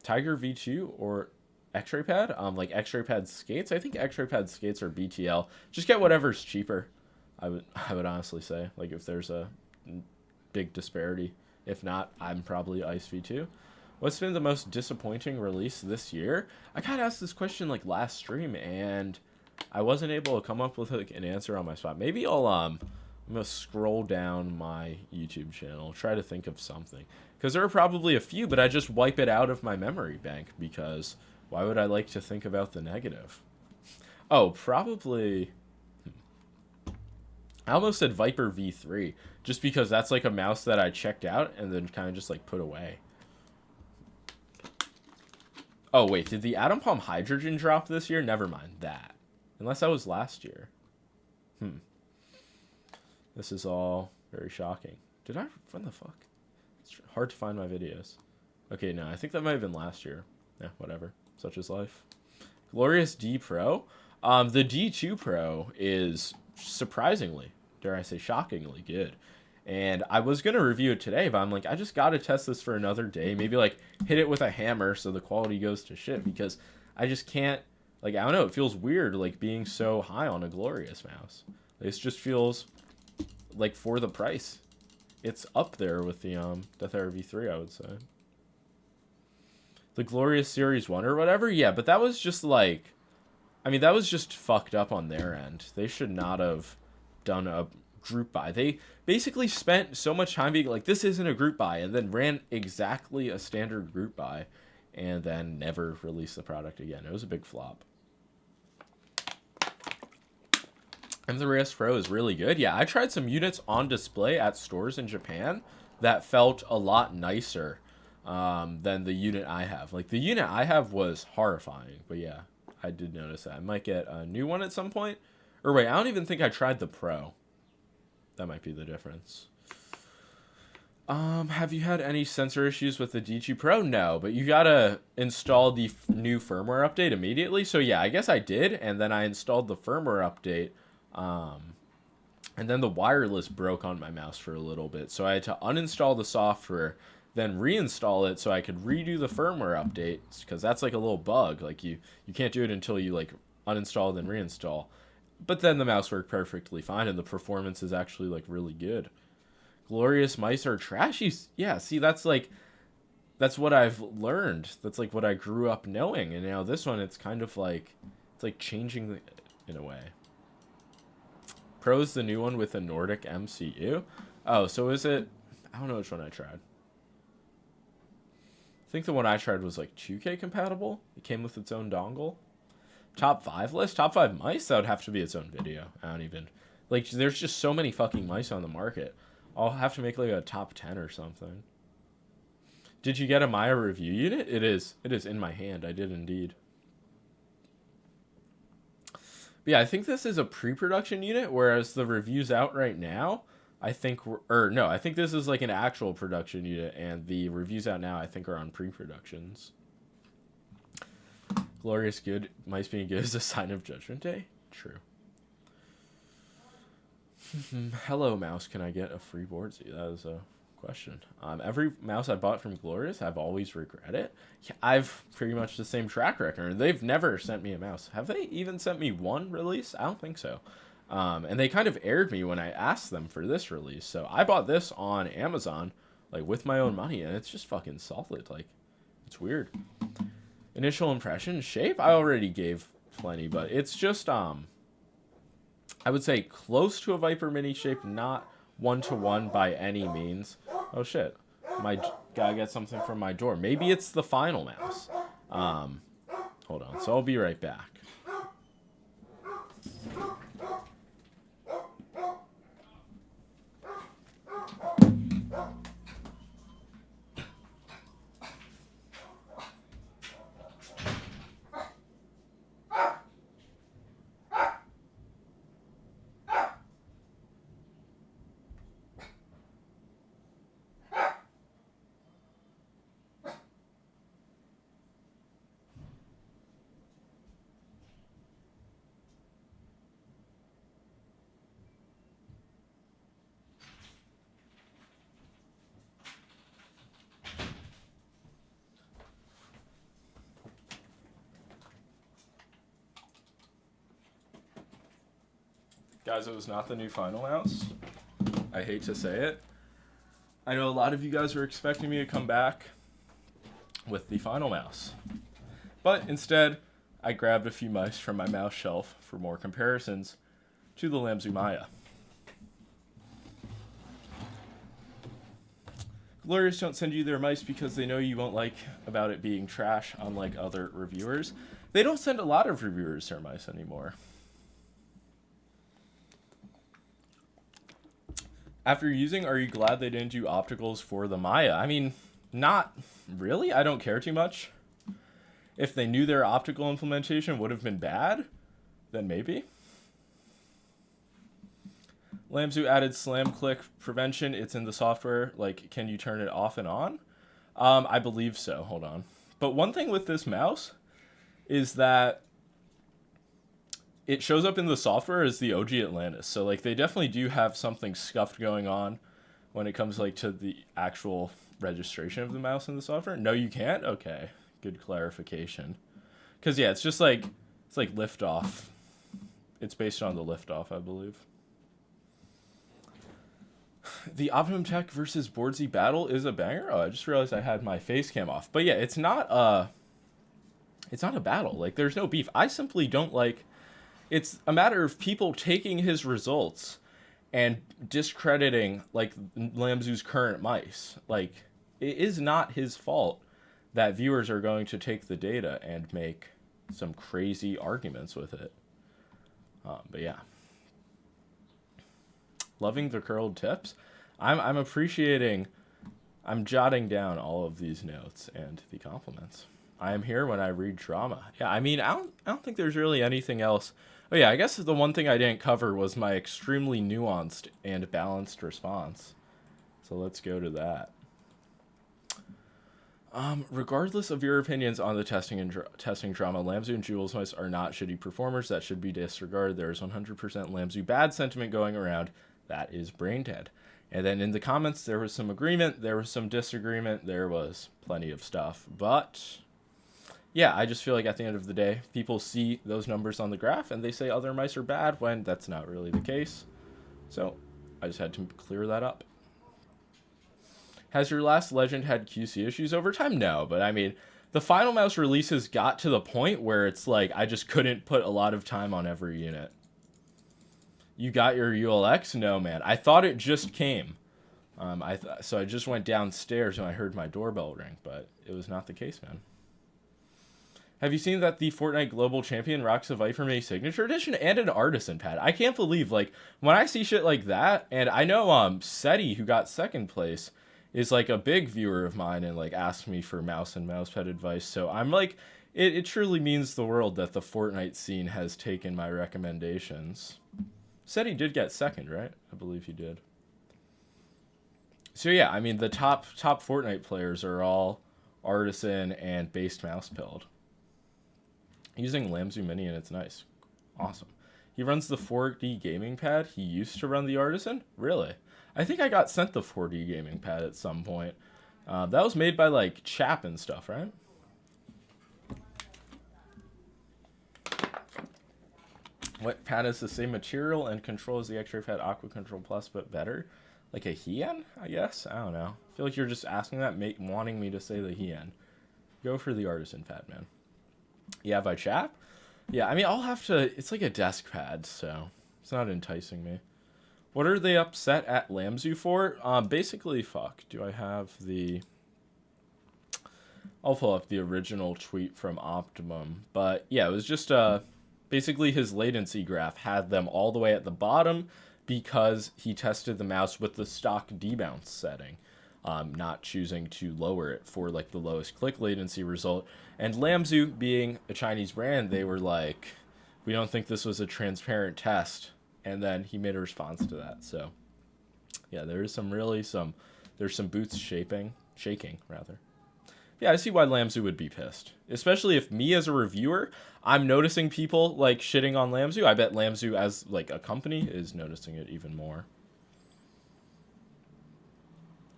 Tiger V2 or X-Ray Pad? Like X-Ray Pad skates? I think X-Ray Pad skates are BTL. Just get whatever's cheaper. I would honestly say, like, if there's a big disparity. If not, I'm probably Ice V2. What's been the most disappointing release this year? I got asked this question like last stream, and I wasn't able to come up with like an answer on my spot. Maybe I'm gonna scroll down my YouTube channel, try to think of something, because there are probably a few, but I just wipe it out of my memory bank because why would I like to think about the negative? Oh, probably. I almost said Viper V3, just because that's like a mouse that I checked out and then kind of just like put away. Oh, wait, did the Atom Palm Hydrogen drop this year? Never mind that. Unless that was last year. This is all very shocking. Did I? When the fuck? It's hard to find my videos. Okay, no, I think that might have been last year. Yeah, whatever. Such is life. Glorious D Pro. The D2 Pro is surprisingly, dare I say, shockingly good. And I was going to review it today, but I'm like, I just got to test this for another day. Maybe, like, hit it with a hammer so the quality goes to shit, because I just can't, like, I don't know, it feels weird, like, being so high on a Glorious mouse. This just feels, like, for the price. It's up there with the Death Arrow V3, I would say. The Glorious Series 1 or whatever? Yeah, but that was just, like, I mean, that was just fucked up on their end. They should not have done a group buy. They basically spent so much time being like, this isn't a group buy, and then ran exactly a standard group buy, and then never released the product again. It was a big flop. M3S Pro is really good. Yeah, I tried some units on display at stores in Japan that felt a lot nicer than the unit I have. Like, the unit I have was horrifying, but yeah, I did notice that. I might get a new one at some point. Or wait, I don't even think I tried the Pro. That might be the difference. Have you had any sensor issues with the D2 Pro? No, but you gotta install the new firmware update immediately. So yeah, I guess I did, and then I installed the firmware update, and then the wireless broke on my mouse for a little bit. So I had to uninstall the software, then reinstall it so I could redo the firmware update, because that's like a little bug. Like, you can't do it until you like uninstall then reinstall. But then the mouse worked perfectly fine, and the performance is actually, like, really good. Glorious mice are trashy. Yeah, see, that's, like, that's what I've learned. That's, like, what I grew up knowing. And now this one, it's kind of, like, it's, like, changing in a way. Pro's the new one with a Nordic MCU. Oh, so is it... I don't know which one I tried. I think the one I tried was, like, 2K compatible. It came with its own dongle. Top 5 list? Top 5 mice? That would have to be its own video. I don't even... Like, there's just so many fucking mice on the market. I'll have to make, like, a top 10 or something. Did you get a Maya review unit? It is. It is in my hand. I did indeed. But yeah, I think this is a pre-production unit, whereas the review's out right now, I think... no, I think this is, like, an actual production unit, and the reviews out now, I think, are on pre-productions. Glorious good. Mice being good is a sign of Judgment Day? True. Hello, mouse. Can I get a free board seat? That is a question. Every mouse I bought from Glorious, I've always regretted it. Yeah, I've pretty much the same track record. They've never sent me a mouse. Have they even sent me one release? I don't think so. And they kind of aired me when I asked them for this release. So I bought this on Amazon, like, with my own money, and it's just fucking solid. Like, it's weird. Initial impression, shape, I already gave plenty, but it's just, I would say close to a Viper Mini shape, not one-to-one by any means. Oh, shit. Gotta get something from my door. Maybe it's the final mouse. Hold on, so I'll be right back. Guys, it was not the new Final Mouse. I hate to say it. I know a lot of you guys were expecting me to come back with the Final Mouse. But instead, I grabbed a few mice from my mouse shelf for more comparisons to the Lamzu Maya. Glorious don't send you their mice because they know you won't like about it being trash, unlike other reviewers. They don't send a lot of reviewers their mice anymore. After using, are you glad they didn't do opticals for the Maya? I mean, not really. I don't care too much. If they knew their optical implementation would have been bad, then maybe. Lamzu added slam click prevention. It's in the software. Like, can you turn it off and on? I believe so. Hold on. But one thing with this mouse is that it shows up in the software as the OG Atlantis. So, like, they definitely do have something scuffed going on when it comes, like, to the actual registration of the mouse in the software. No, you can't? Okay. Good clarification. Because, yeah, it's just like, it's like liftoff. It's based on the liftoff, I believe. The Optimum Tech versus Boardsy battle is a banger. Oh, I just realized I had my face cam off. But yeah, it's not a battle. Like, there's no beef. I simply don't like. It's a matter of people taking his results and discrediting like Lamzu's current mice. Like, it is not his fault that viewers are going to take the data and make some crazy arguments with it. But yeah. Loving the curled tips. I'm appreciating, I'm jotting down all of these notes and the compliments. I am here when I read drama. Yeah, I mean, I don't think there's really anything else. Oh yeah, I guess the one thing I didn't cover was my extremely nuanced and balanced response. So let's go to that. Regardless of your opinions on the testing and testing drama, Lamzu and Jules mice are not shitty performers. That should be disregarded. There is 100% Lamzu bad sentiment going around. That is brain dead. And then in the comments, there was some agreement, there was some disagreement, there was plenty of stuff. But yeah, I just feel like at the end of the day, people see those numbers on the graph and they say other mice are bad when that's not really the case. So I just had to clear that up. Has your last legend had QC issues over time? No, but I mean, the Final Mouse releases got to the point where it's like I just couldn't put a lot of time on every unit. You got your ULX? No, man. I thought it just came. So I just went downstairs and I heard my doorbell ring, but it was not the case, man. Have you seen that the Fortnite Global Champion rocks a Viper May Signature Edition and an Artisan pad? I can't believe, like, when I see shit like that, and I know Seti, who got second place, is like a big viewer of mine and like asked me for mouse and mousepad advice. So I'm like, it truly means the world that the Fortnite scene has taken my recommendations. Said he did get second, right? I believe he did. So yeah, I mean the top Fortnite players are all Artisan and based mouse build. Using Lamzu Mini and it's nice. Awesome. He runs the 4D gaming pad. He used to run the Artisan? Really? I think I got sent the 4D gaming pad at some point. That was made by like Chap and stuff, right? What pad is the same material and control as the X-Ray pad Aqua Control Plus, but better? Like a Hien, I guess? I don't know. I feel like you're just asking that, wanting me to say the Hien. Go for the Artisan pad, man. Yeah, by Chap? Yeah, I mean, I'll have to... It's like a desk pad, so it's not enticing me. What are they upset at Lamzu for? Basically, fuck. Do I have the... I'll pull up the original tweet from Optimum. But, yeah, it was just... basically, his latency graph had them all the way at the bottom because he tested the mouse with the stock debounce setting, not choosing to lower it for like the lowest click latency result. And Lamzu, being a Chinese brand, they were like, we don't think this was a transparent test. And then he made a response to that. So, yeah, there's some boots shaking rather. Yeah, I see why Lamzu would be pissed. Especially if me as a reviewer, I'm noticing people, like, shitting on Lamzu. I bet Lamzu as, like, a company is noticing it even more.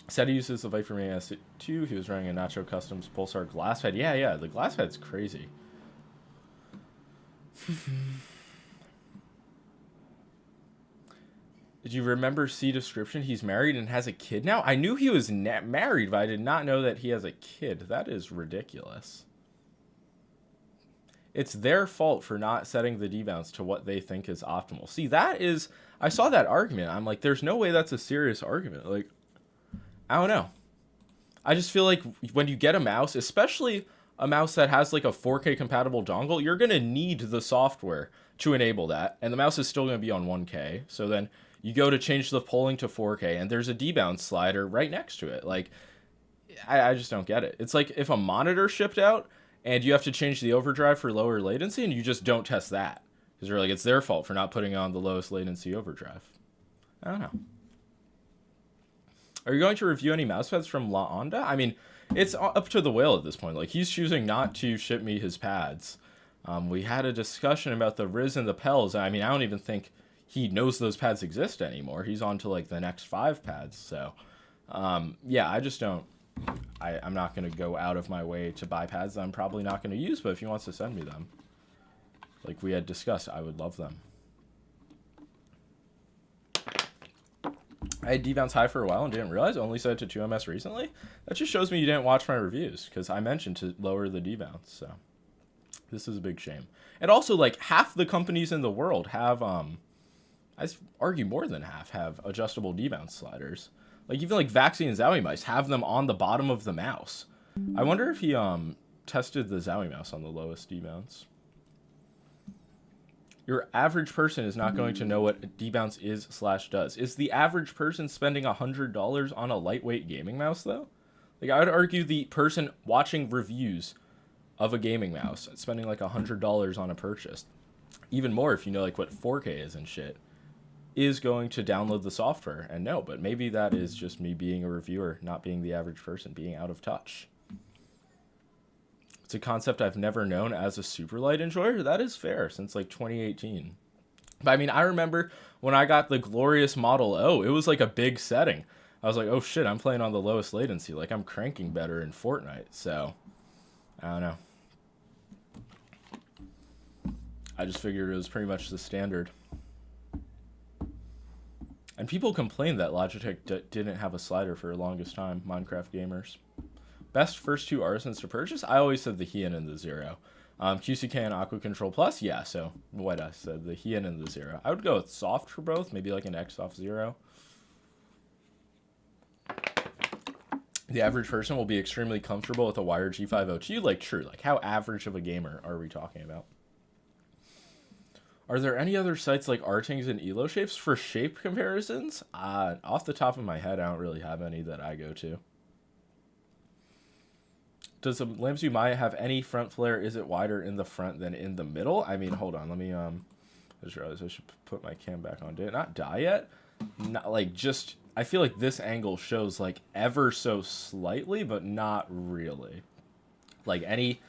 Said he uses the Viper May S2. He was running a Nacho Customs Pulsar glass pad. Yeah, the glass pad's crazy. Do you remember C description? He's married and has a kid now? I knew he was married, but I did not know that he has a kid. That is ridiculous. It's their fault for not setting the debounce to what they think is optimal. See, that is... I saw that argument. I'm like, there's no way that's a serious argument. Like, I don't know. I just feel like when you get a mouse, especially a mouse that has like a 4K compatible dongle, you're going to need the software to enable that. And the mouse is still going to be on 1K. So then you go to change the polling to 4K and there's a debounce slider right next to it. Like, I just don't get it. It's like if a monitor shipped out and you have to change the overdrive for lower latency and you just don't test that. Because you're like, it's their fault for not putting on the lowest latency overdrive. I don't know. Are you going to review any mousepads from La Onda? I mean, it's up to the whale at this point. Like, he's choosing not to ship me his pads. We had a discussion about the Riz and the Pels. I mean, I don't even think he knows those pads exist anymore. He's on to, like, the next 5 pads. So, yeah, I just don't... I'm not going to go out of my way to buy pads that I'm probably not going to use. But if he wants to send me them, like we had discussed, I would love them. I had debounce high for a while and didn't realize. Only set it to 2ms recently. That just shows me you didn't watch my reviews because I mentioned to lower the debounce. So this is a big shame. And also, like, half the companies in the world have, I argue more than half have adjustable debounce sliders. Like, even like Vaxi and Zowie mice have them on the bottom of the mouse. I wonder if he tested the Zowie mouse on the lowest debounce. Your average person is not going to know what debounce is/does. Is the average person spending $100 on a lightweight gaming mouse, though? Like, I would argue the person watching reviews of a gaming mouse spending like $100 on a purchase, even more if you know like what 4K is and shit, is going to download the software and know. But maybe that is just me being a reviewer, not being the average person, being out of touch. It's a concept I've never known as a Superlight enjoyer. That is fair, since like 2018. But I mean, I remember when I got the glorious Model O, it was like a big setting. I was like, oh shit, I'm playing on the lowest latency. Like, I'm cranking better in Fortnite. So, I don't know. I just figured it was pretty much the standard. And people complained that Logitech didn't have a slider for the longest time, Minecraft gamers. Best first 2 artisans to purchase? I always said the Heian and the Zero. QCK and Aqua Control Plus? Yeah, so what I said, the Heian and the Zero. I would go with soft for both, maybe like an X-Soft Zero. The average person will be extremely comfortable with a wired G502. Like, true. Like, how average of a gamer are we talking about? Are there any other sites like Artings and Elo Shapes for shape comparisons? Off the top of my head, I don't really have any that I go to. Does the Lamzu Maya have any front flare? Is it wider in the front than in the middle? I mean, hold on. Let me, I just realized I should put my cam back on. Did it not die yet? Not, like, just, I feel like this angle shows, like, ever so slightly, but not really. Like, any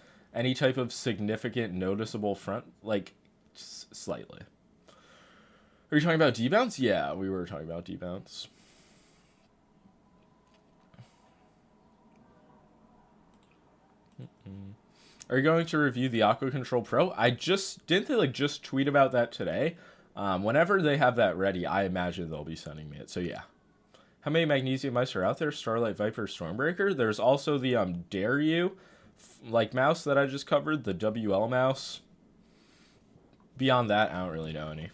type of significant, noticeable front, like, slightly. Are you talking about debounce? Yeah, we were talking about debounce. Are you going to review the Aqua Control Pro? I didn't they like just tweet about that today? Whenever they have that ready, I imagine they'll be sending me it. So yeah. How many magnesium mice are out there? Starlight, Viper, Stormbreaker. There's also the Dare You like mouse that I just covered, the WL mouse. Beyond that, I don't really know any.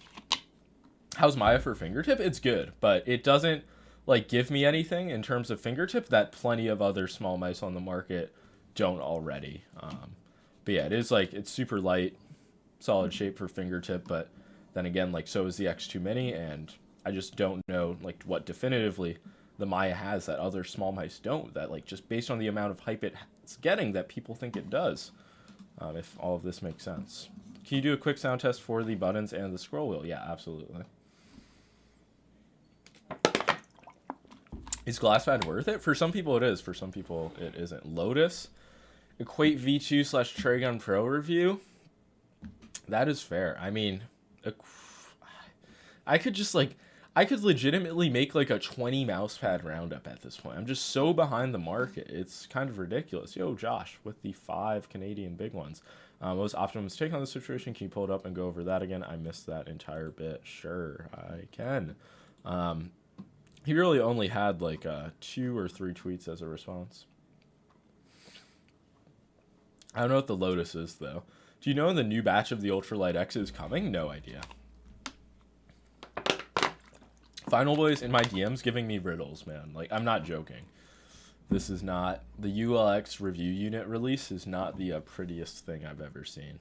How's Maya for fingertip? It's good, but it doesn't like give me anything in terms of fingertip that plenty of other small mice on the market don't already. But yeah, it is like, it's super light, solid shape for fingertip, but then again, like, so is the X2 Mini, and I just don't know like what definitively the Maya has that other small mice don't, that like just based on the amount of hype it's getting that people think it does, if all of this makes sense. Can you do a quick sound test for the buttons and the scroll wheel? Yeah, absolutely. Is GlassPad worth it? For some people it is, for some people it isn't. Lotus, Equate V2/Tragon Pro review. That is fair. I mean, I could just like, I could legitimately make like a 20 mousepad roundup at this point. I'm just so behind the market. It's kind of ridiculous. Yo, Josh, with the 5 Canadian big ones. What was Optimum's take on the situation? Can you pull it up and go over that again? I missed that entire bit. Sure, I can. He really only had like 2 or 3 tweets as a response. I don't know what the Lotus is, though. Do you know when the new batch of the Ultralight X is coming? No idea. Final Boy's in my DMs giving me riddles, man. Like, I'm not joking. This is not... The ULX review unit release is not the prettiest thing I've ever seen.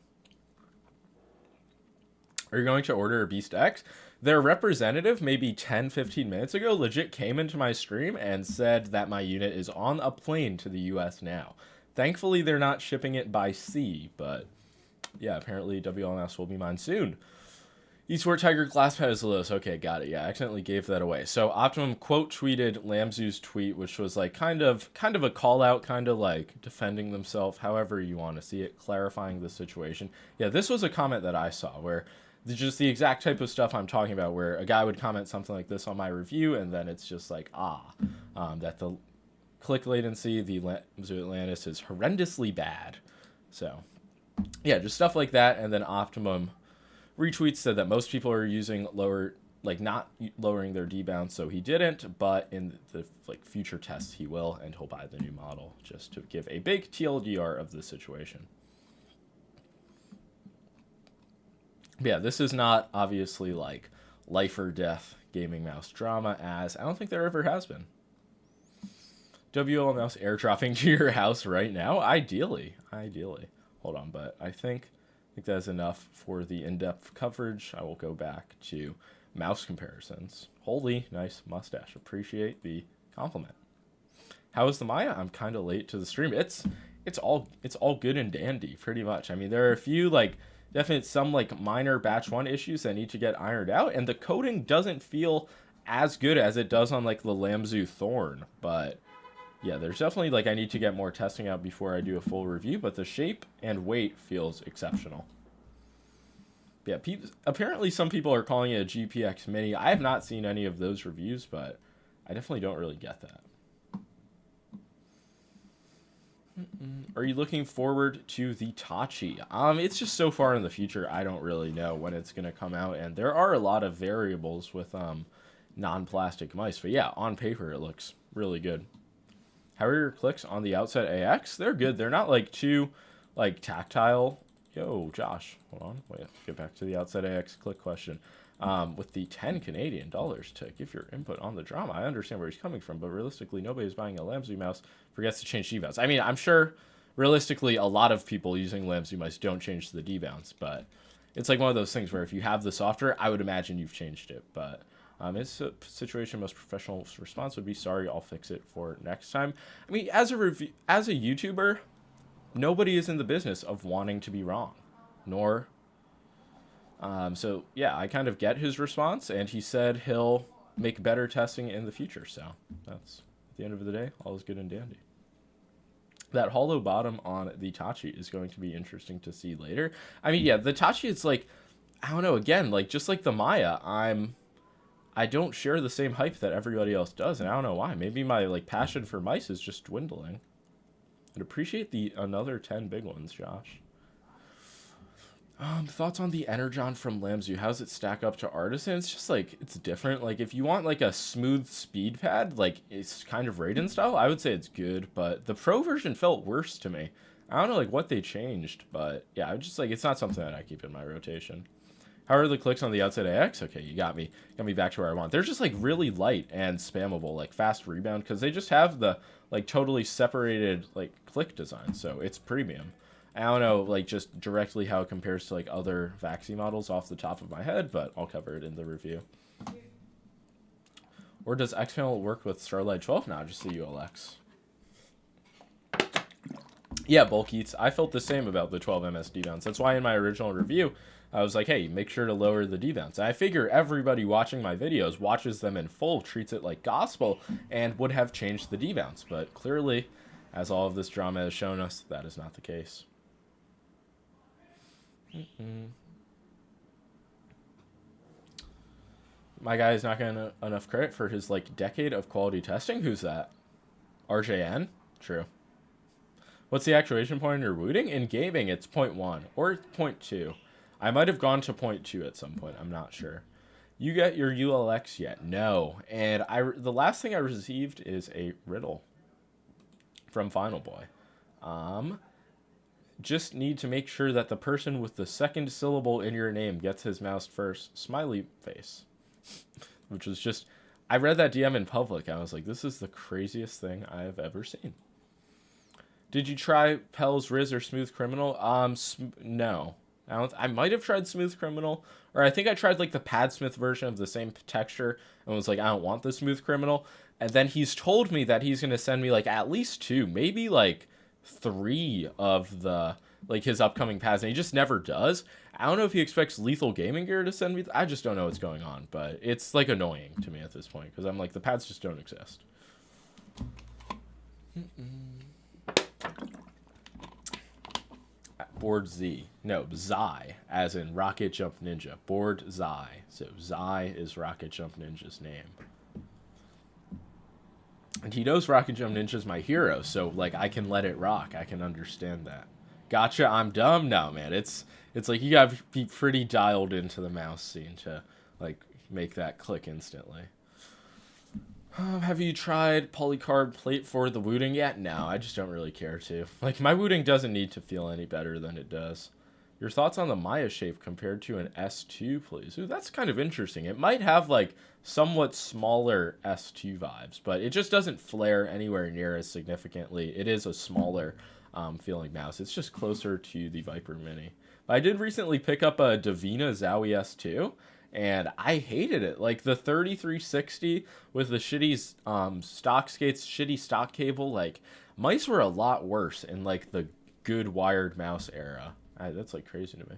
Are you going to order a Beast X? Their representative, maybe 10, 15 minutes ago, legit came into my stream and said that my unit is on a plane to the US now. Thankfully, they're not shipping it by sea, but yeah, apparently WLMS will be mine soon. Eastward Tiger Glass Pad is Lotus. Okay, got it. Yeah, I accidentally gave that away. So Optimum quote tweeted Lamzu's tweet, which was like kind of a call out, kind of like defending themselves, however you want to see it, clarifying the situation. Yeah, this was a comment that I saw where just the exact type of stuff I'm talking about, where a guy would comment something like this on my review, and then it's just like, that the click latency, the Lamzu Atlantis is horrendously bad. So yeah, just stuff like that. And then Optimum retweets said that most people are using not lowering their debounce, so he didn't, but in the future tests he will, and he'll buy the new model, just to give a big TLDR of the situation. But yeah, this is not obviously like life or death gaming mouse drama, as I don't think there ever has been. WL mouse airdropping to your house right now? Ideally. Hold on, but I think that's enough for the in-depth coverage. I will go back to mouse comparisons. Holy nice mustache. Appreciate the compliment. How is the Maya? I'm kind of late to the stream. It's all good and dandy, pretty much. I mean, there are a few some minor batch 1 issues that need to get ironed out, and the coding doesn't feel as good as it does on the Lamzu Thorn, but yeah, there's definitely I need to get more testing out before I do a full review, but the shape and weight feels exceptional. Yeah, apparently some people are calling it a GPX Mini. I have not seen any of those reviews, but I definitely don't really get that. Are you looking forward to the Tachi? It's just so far in the future, I don't really know when it's going to come out, and there are a lot of variables with non-plastic mice, but yeah, on paper it looks really good. How are your clicks on the Outset AX? They're good. They're not too tactile. Yo, Josh, hold on. Wait, get back to the Outset AX click question. With the 10 Canadian dollars to give your input on the drama, I understand where he's coming from, but realistically, nobody's buying a Lamzu mouse forgets to change debounce. I mean, I'm sure realistically a lot of people using Lamzu mice don't change the debounce, but it's one of those things where if you have the software, I would imagine you've changed it, but it's a situation most professional response would be, sorry, I'll fix it for next time. I mean, as a YouTuber, nobody is in the business of wanting to be wrong, nor so yeah, I kind of get his response, and he said he'll make better testing in the future, so that's, at the end of the day, all is good and dandy. That hollow bottom on the Tachi is going to be interesting to see later. I mean, yeah, the Tachi is I don't know, again, just like the Maya, I don't share the same hype that everybody else does, and I don't know why. Maybe my passion for mice is just dwindling. I'd appreciate the another 10 big ones, Josh. Thoughts on the Energon from Lamzu? How does it stack up to Artisan? It's just it's different. If you want a smooth speed pad, it's kind of Raiden style, I would say it's good, but the Pro version felt worse to me. I don't know what they changed, but yeah, I'm just it's not something that I keep in my rotation. How are the clicks on the Outside AX? Okay, you got me back to where I want. They're just really light and spammable, fast rebound, because they just have the totally separated click design, so it's premium. I don't know just directly how it compares to other Vaxi models off the top of my head, but I'll cover it in the review. Or does Xpanel work with Starlight 12? No, just the ULX. Yeah, Bulk Eats. I felt the same about the 12 MS debounce. That's why in my original review, I was like, hey, make sure to lower the debounce. I figure everybody watching my videos watches them in full, treats it like gospel, and would have changed the debounce. But clearly, as all of this drama has shown us, that is not the case. My guy is not getting enough credit for his decade of quality testing. Who's that? RJN? True. What's the actuation point you're rooting? In gaming, it's 0.1 or 0.2. I might have gone to 0.2 at some point. I'm not sure. You got your ULX yet? No. And the last thing I received is a riddle from Final Boy. Just need to make sure that the person with the second syllable in your name gets his mouse first. Smiley face. Which was just... I read that DM in public. I was like, this is the craziest thing I have ever seen. Did you try Pell's Riz or Smooth Criminal? No. I might have tried Smooth Criminal, or I think I tried like the Padsmith version of the same texture and was like, I don't want the Smooth Criminal. And then he's told me that he's going to send me like at least 2, maybe like 3 of the like his upcoming pads, and he just never does. I don't know if he expects Lethal Gaming Gear to send me. I just don't know what's going on, but it's like annoying to me at this point because I'm like, the pads just don't exist. Board Z. No, Zai, as in Rocket Jump Ninja. Board Zai. So Zai is Rocket Jump Ninja's name. And he knows Rocket Jump Ninja's my hero, so like I can let it rock. I can understand that. Gotcha, I'm dumb? No, man. It's like you gotta be pretty dialed into the mouse scene to like make that click instantly. Have you tried polycarb plate for the wooting yet? No, I just don't really care to. Like, my wooting doesn't need to feel any better than it does. Your thoughts on the Maya shape compared to an S2, please? Ooh, that's kind of interesting. It might have, like, somewhat smaller S2 vibes, but it just doesn't flare anywhere near as significantly. It is a smaller feeling mouse. It's just closer to the Viper Mini. But I did recently pick up a Davina Zowie S2, and I hated it. Like the 3360 with the shitty stock skates, shitty stock cable, like mice were a lot worse in like the good wired mouse era. That's like crazy to me.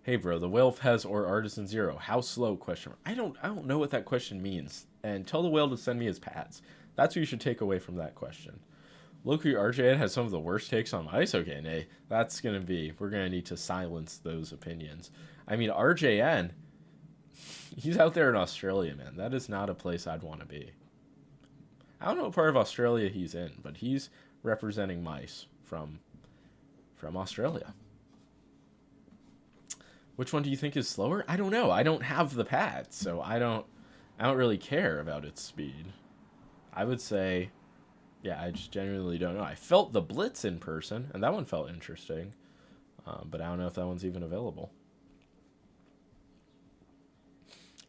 Hey bro, the whale Pez or Artisan Zero, how slow? Question. I don't know what that question means. And tell the whale to send me his pads. That's what you should take away from that question. Loki RJN has some of the worst takes on mice. Okay, nay, that's gonna be. We're gonna need to silence those opinions. I mean, RJN, he's out there in Australia, man. That is not a place I'd want to be. I don't know what part of Australia he's in, but he's representing mice from Australia. Which one do you think is slower? I don't know. I don't have the pad, so I don't really care about its speed. I would say, yeah, I just genuinely don't know. I felt the Blitz in person, and that one felt interesting, but I don't know if that one's even available.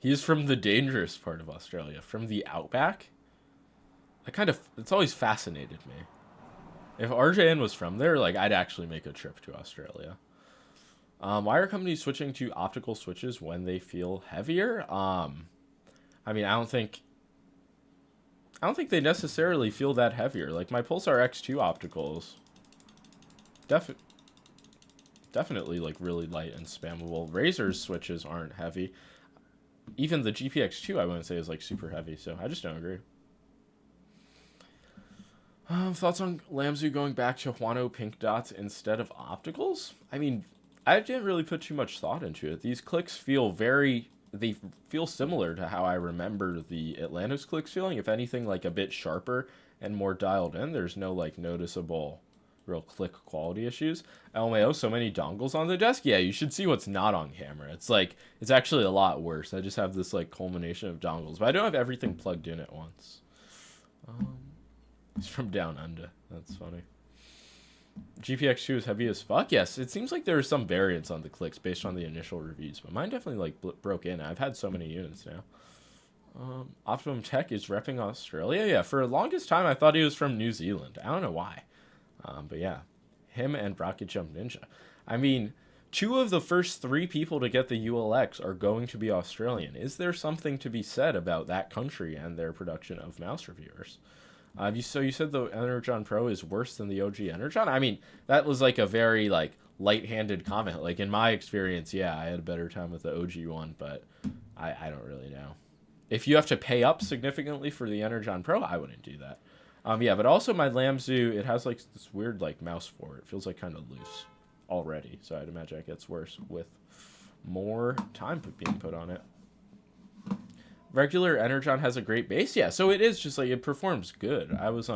He's from the dangerous part of Australia, from the outback. It's always fascinated me. If RJN was from there, like, I'd actually make a trip to Australia. Why are companies switching to optical switches when they feel heavier? I mean, I don't think they necessarily feel that heavier. Like, my Pulsar X2 opticals, definitely, like, really light and spammable. Razer's switches aren't heavy. Even the GPX2, I wouldn't say is, like, super heavy, so I just don't agree. Thoughts on Lamzu going back to Huano pink dots instead of opticals? I mean, I didn't really put too much thought into it. These clicks feel they feel similar to how I remember the Atlantis clicks feeling. If anything, like, a bit sharper and more dialed in. There's no, like, noticeable real click quality issues. LMAO, so many dongles on the desk. Yeah, you should see what's not on camera. It's actually a lot worse. I just have this like culmination of dongles, but I don't have everything plugged in at once. It's from down under. That's funny. GPX2 is heavy as fuck. Yes, it seems like there are some variants on the clicks based on the initial reviews, but mine definitely like broke in. I've had so many units now. Optimum Tech is repping Australia. Yeah, for the longest time I thought he was from New Zealand. I don't know why. But yeah, him and Rocket Jump Ninja. I mean, 2 of the first 3 people to get the ULX are going to be Australian. Is there something to be said about that country and their production of mouse reviewers? You said the Energon Pro is worse than the OG Energon? I mean, that was like a very like light-handed comment. Like in my experience, yeah, I had a better time with the OG one, but I don't really know. If you have to pay up significantly for the Energon Pro, I wouldn't do that. Yeah, but also my Lamzu, it has like this weird like mouse for it. It feels like kind of loose already, so I'd imagine it gets worse with more time being put on it. Regular Energon has a great bass, yeah, so it is just like it performs good. I was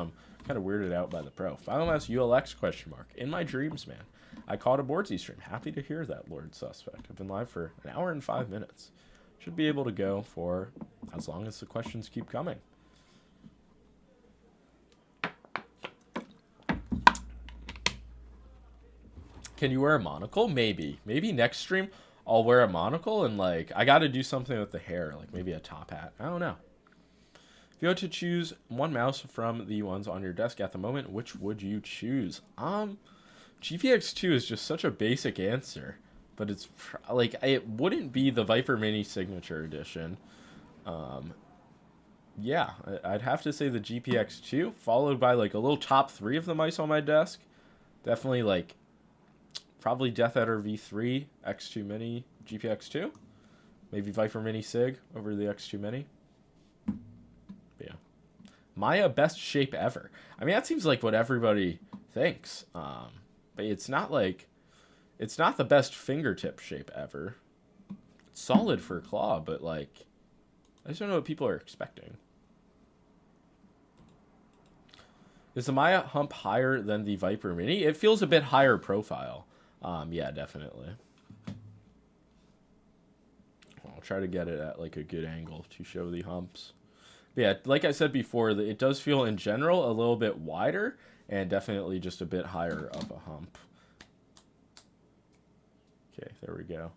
Kind of weirded out by the Pro. Final Mouse ULX question mark. In my dreams, man. I caught a Boardsy stream. Happy to hear that, Lord Suspect. I've been live for an hour and 5 minutes. Should be able to go for as long as the questions keep coming. Can you wear a monocle? Maybe. Maybe next stream I'll wear a monocle and like I got to do something with the hair, like maybe a top hat. I don't know. If you had to choose one mouse from the ones on your desk at the moment, which would you choose? GPX2 is just such a basic answer, but it's like it wouldn't be the Viper Mini Signature Edition. Yeah, I'd have to say the GPX2, followed by like a little top 3 of the mice on my desk. Definitely like probably Death Adder V3, X2 Mini, GPX2. Maybe Viper Mini Sig over the X2 Mini. But yeah. Maya best shape ever. I mean, that seems like what everybody thinks. But it's not like, it's not the best fingertip shape ever. It's solid for claw, but like, I just don't know what people are expecting. Is the Maya hump higher than the Viper Mini? It feels a bit higher profile. Yeah, definitely. I'll try to get it at like a good angle to show the humps. But yeah, like I said before, it does feel in general a little bit wider and definitely just a bit higher of a hump. Okay, there we go.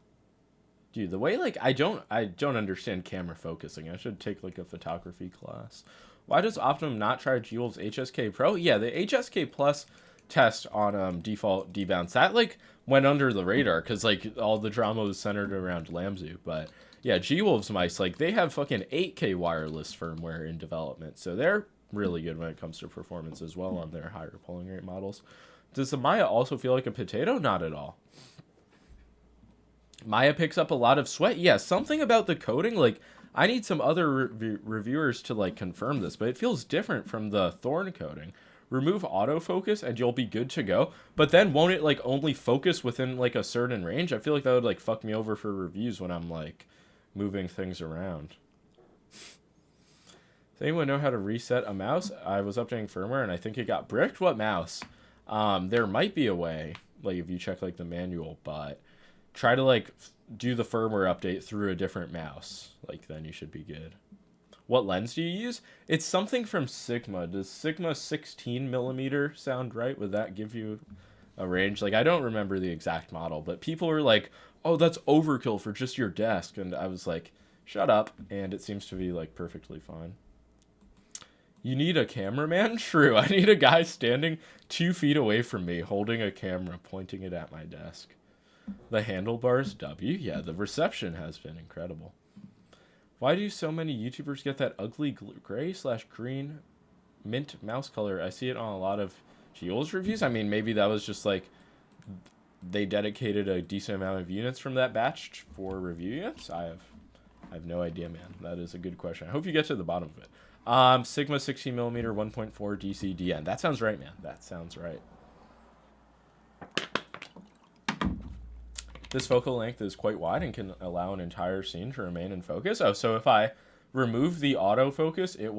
Dude, the way like I don't understand camera focusing. I should take like a photography class. Why does Optimum not try G-Wolf's HSK Pro? Yeah, the HSK Plus test on default debounce, that like went under the radar because like all the drama was centered around Lamzu. But yeah, G-Wolf's mice, like they have fucking 8K wireless firmware in development, so they're really good when it comes to performance as well on their higher polling rate models. Does the Maya also feel like a potato? Not at all. Maya picks up a lot of sweat. Yeah, something about the coating, like I need some other reviewers to like confirm this, but it feels different from the Thorn coating. Remove autofocus and you'll be good to go. But then won't it like only focus within like a certain range? I feel like that would like fuck me over for reviews when I'm like moving things around. Does anyone know how to reset a mouse? I was updating firmware and I think it got bricked. What mouse? There might be a way, like if you check like the manual, but try to like do the firmware update through a different mouse. Like then you should be good. What lens do you use? It's something from Sigma. Does Sigma 16mm sound right? Would that give you a range? Like, I don't remember the exact model, but people were like, oh, that's overkill for just your desk. And I was like, shut up. And it seems to be, like, perfectly fine. You need a cameraman? True. I need a guy standing 2 feet away from me, holding a camera, pointing it at my desk. The handlebars, W. Yeah, the reception has been incredible. Why do so many YouTubers get that ugly gray/green mint mouse color? I see it on a lot of Geol's reviews. I mean, maybe that was just like they dedicated a decent amount of units from that batch for review units. I have no idea, man. That is a good question. I hope you get to the bottom of it. Sigma 16mm 1.4 DC DN. That sounds right, man. That sounds right. This focal length is quite wide and can allow an entire scene to remain in focus. Oh, so if I remove the autofocus, it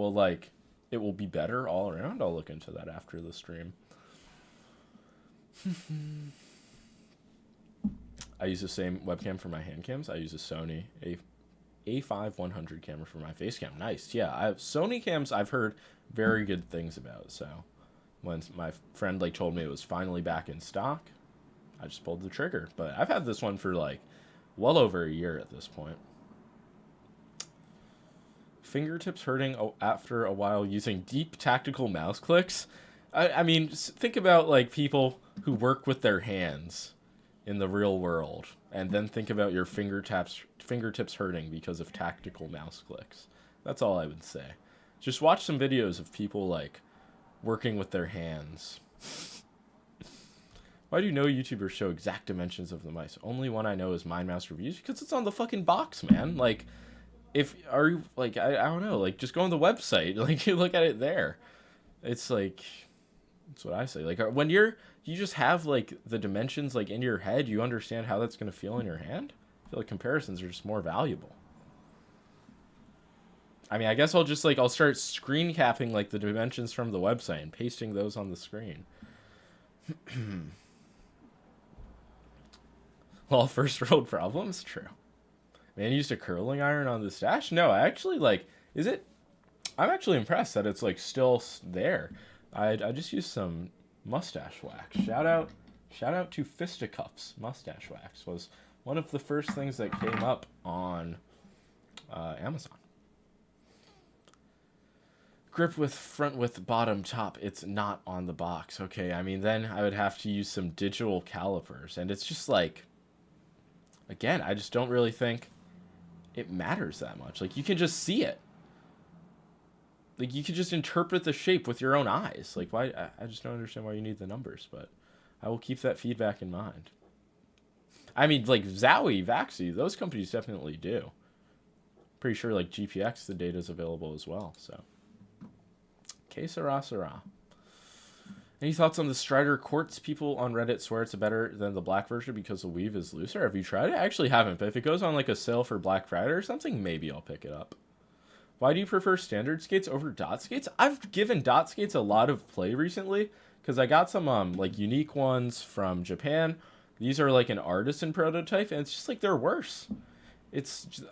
will be better all around. I'll look into that after the stream. I use the same webcam for my hand cams. I use a Sony A5100 camera for my face cam. Nice. Yeah, Sony cams I've heard very good things about. So when my friend like told me it was finally back in stock, I just pulled the trigger. But I've had this one for like well over a year at this point. Fingertips hurting after a while using deep tactical mouse clicks. I mean, think about like people who work with their hands in the real world, and then think about your fingertips hurting because of tactical mouse clicks. That's all I would say. Just watch some videos of people like working with their hands. Why do no YouTubers show exact dimensions of the mice? Only one I know is Mind Mouse Reviews, because it's on the fucking box, man. Like, I don't know, like, just go on the website, like, you look at it there. It's like, that's what I say. Like, when you just have, like, the dimensions, like, in your head, you understand how that's going to feel in your hand? I feel like comparisons are just more valuable. I mean, I guess I'll just like I'll start screen capping like the dimensions from the website and pasting those on the screen. Well, first world problems, true. Man used a curling iron on the stash. No, I actually like. Is it? I'm actually impressed that it's like still there. I just used some mustache wax. Shout out to Fisticuffs. Mustache wax was one of the first things that came up on Amazon. Grip with front with bottom top. It's not on the box. Okay, I mean then I would have to use some digital calipers, and it's just like, again, I just don't really think it matters that much. Like you can just see it. Like you could just interpret the shape with your own eyes. Like why? I just don't understand why you need the numbers, but I will keep that feedback in mind. I mean, like Zowie, Vaxi, those companies definitely do. Pretty sure like GPX, the data is available as well. So, que sera sera. Any thoughts on the Strider Quartz? People on Reddit swear it's better than the black version because the weave is looser. Have you tried it? I actually haven't, but if it goes on like a sale for Black Friday or something, maybe I'll pick it up. Why do you prefer standard skates over dot skates? I've given dot skates a lot of play recently because I got some like unique ones from Japan. These are like an artisan prototype, and it's just like they're worse.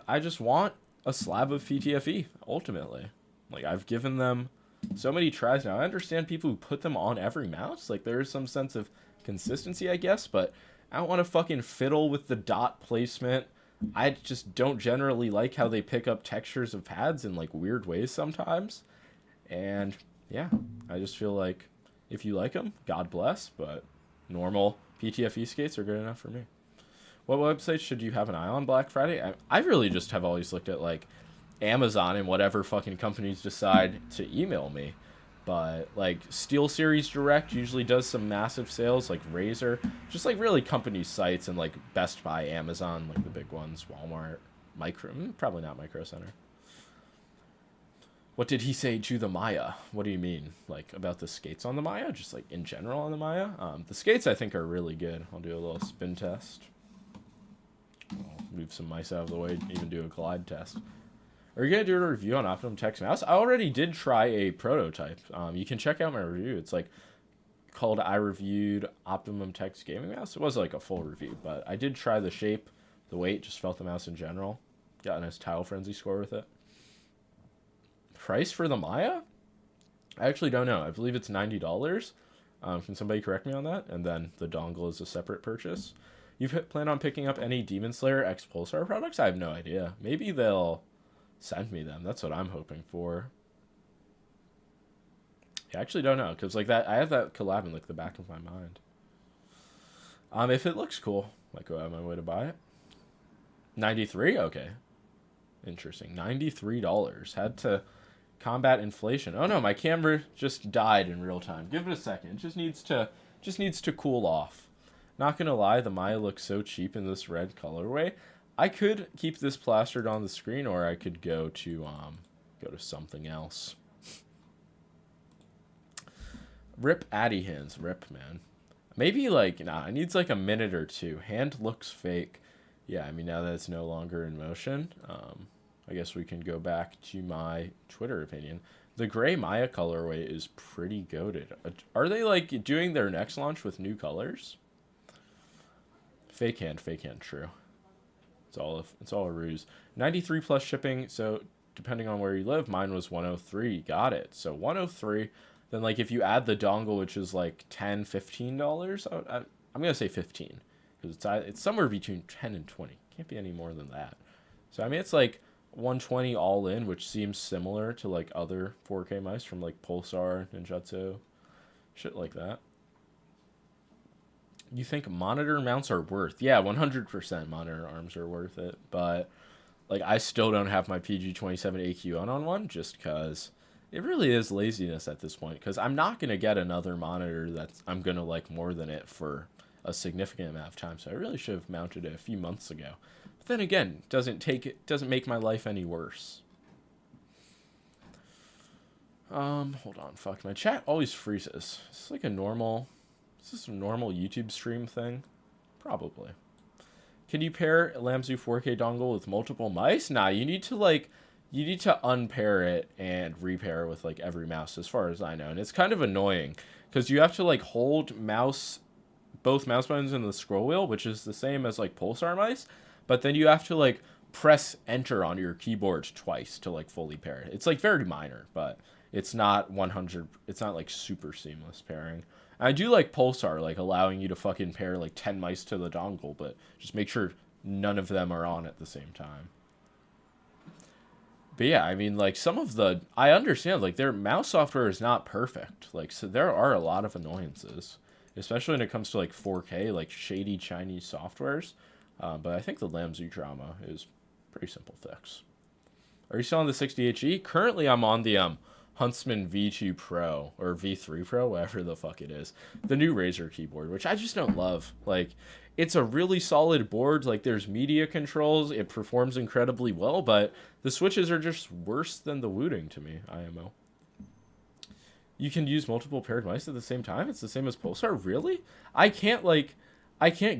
I just want a slab of PTFE ultimately. Like I've given them so many tries now. I understand people who put them on every mouse. Like there is some sense of consistency, I guess, but I don't want to fucking fiddle with the dot placement. I just don't generally like how they pick up textures of pads in like weird ways sometimes. And yeah, I just feel like if you like them, God bless, but normal PTFE skates are good enough for me. What websites should you have an eye on Black Friday? I really just have always looked at like Amazon and whatever fucking companies decide to email me. But like SteelSeries Direct usually does some massive sales, like Razer, just like really company sites, and like Best Buy, Amazon, like the big ones, Walmart, probably not Micro Center. What did he say to the Maya? What do you mean? Like about the skates on the Maya? Just like in general on the Maya? The skates I think are really good. I'll do a little spin test. I'll move some mice out of the way, even do a glide test. Are you going to do a review on Optimum Text Mouse? I already did try a prototype. You can check out my review. It's like called I Reviewed Optimum Text Gaming Mouse. It was like a full review, but I did try the shape, the weight, just felt the mouse in general. Got a nice Tile Frenzy score with it. Price for the Maya? I actually don't know. I believe it's $90. Can somebody correct me on that? And then the dongle is a separate purchase. You plan on picking up any Demon Slayer X Pulsar products? I have no idea. Maybe they'll send me them. That's what I'm hoping for. I actually don't know, because like that, I have that collab in like the back of my mind. If it looks cool, I go out of my way to buy it. 93? Okay. Interesting. $93. Had to combat inflation. Oh no, my camera just died in real time. Give it a second. It just needs to cool off. Not gonna lie, the Maya looks so cheap in this red colorway. I could keep this plastered on the screen, or I could go to something else. Rip Addy hands. Rip, man. Maybe like, it needs like a minute or two. Hand looks fake. Yeah, I mean, now that it's no longer in motion, I guess we can go back to my Twitter opinion. The gray Maya colorway is pretty goated. Are they like doing their next launch with new colors? Fake hand, true. It's all a ruse. 93 plus shipping, so depending on where you live, mine was 103. Got it. So 103. Then like if you add the dongle, which is like $10, $15, I'm gonna say 15 because it's somewhere between 10 and 20. Can't be any more than that. So I mean it's like 120 all in, which seems similar to like other 4K mice from like Pulsar, Ninjutsu, shit like that. You think monitor mounts are worth? Yeah, 100% monitor arms are worth it. But like I still don't have my PG27 AQ on one just because it really is laziness at this point. Because I'm not gonna get another monitor that's I'm gonna like more than it for a significant amount of time. So I really should have mounted it a few months ago. But then again, doesn't make my life any worse. Hold on, fuck, my chat always freezes. It's like a normal. Is this a normal YouTube stream thing? Probably. Can you pair Lamzu 4K dongle with multiple mice? Nah, you need to like You need to unpair it and repair with like every mouse, as far as I know, and it's kind of annoying because you have to like hold both mouse buttons in the scroll wheel, which is the same as like pulsar mice, but then you have to like press enter on your keyboard twice to like fully pair it. It's like very minor, but it's not 100. It's not like super seamless pairing. I do like pulsar, like allowing you to fucking pair like 10 mice to the dongle, but just make sure none of them are on at the same time. But yeah, I mean, like I understand, like their mouse software is not perfect. Like, so there are a lot of annoyances, especially when it comes to like 4K, like shady Chinese softwares. But I think the Lamzu drama is pretty simple fix. Are you still on the 60HE? Currently, I'm on the Huntsman V2 Pro or V3 Pro, whatever the fuck it is, the new Razer keyboard, which I just don't love. Like, it's a really solid board. Like, there's media controls. It performs incredibly well, but the switches are just worse than the Wooting to me, IMO. You can use multiple paired mice at the same time? It's the same as Pulsar? Really? I can't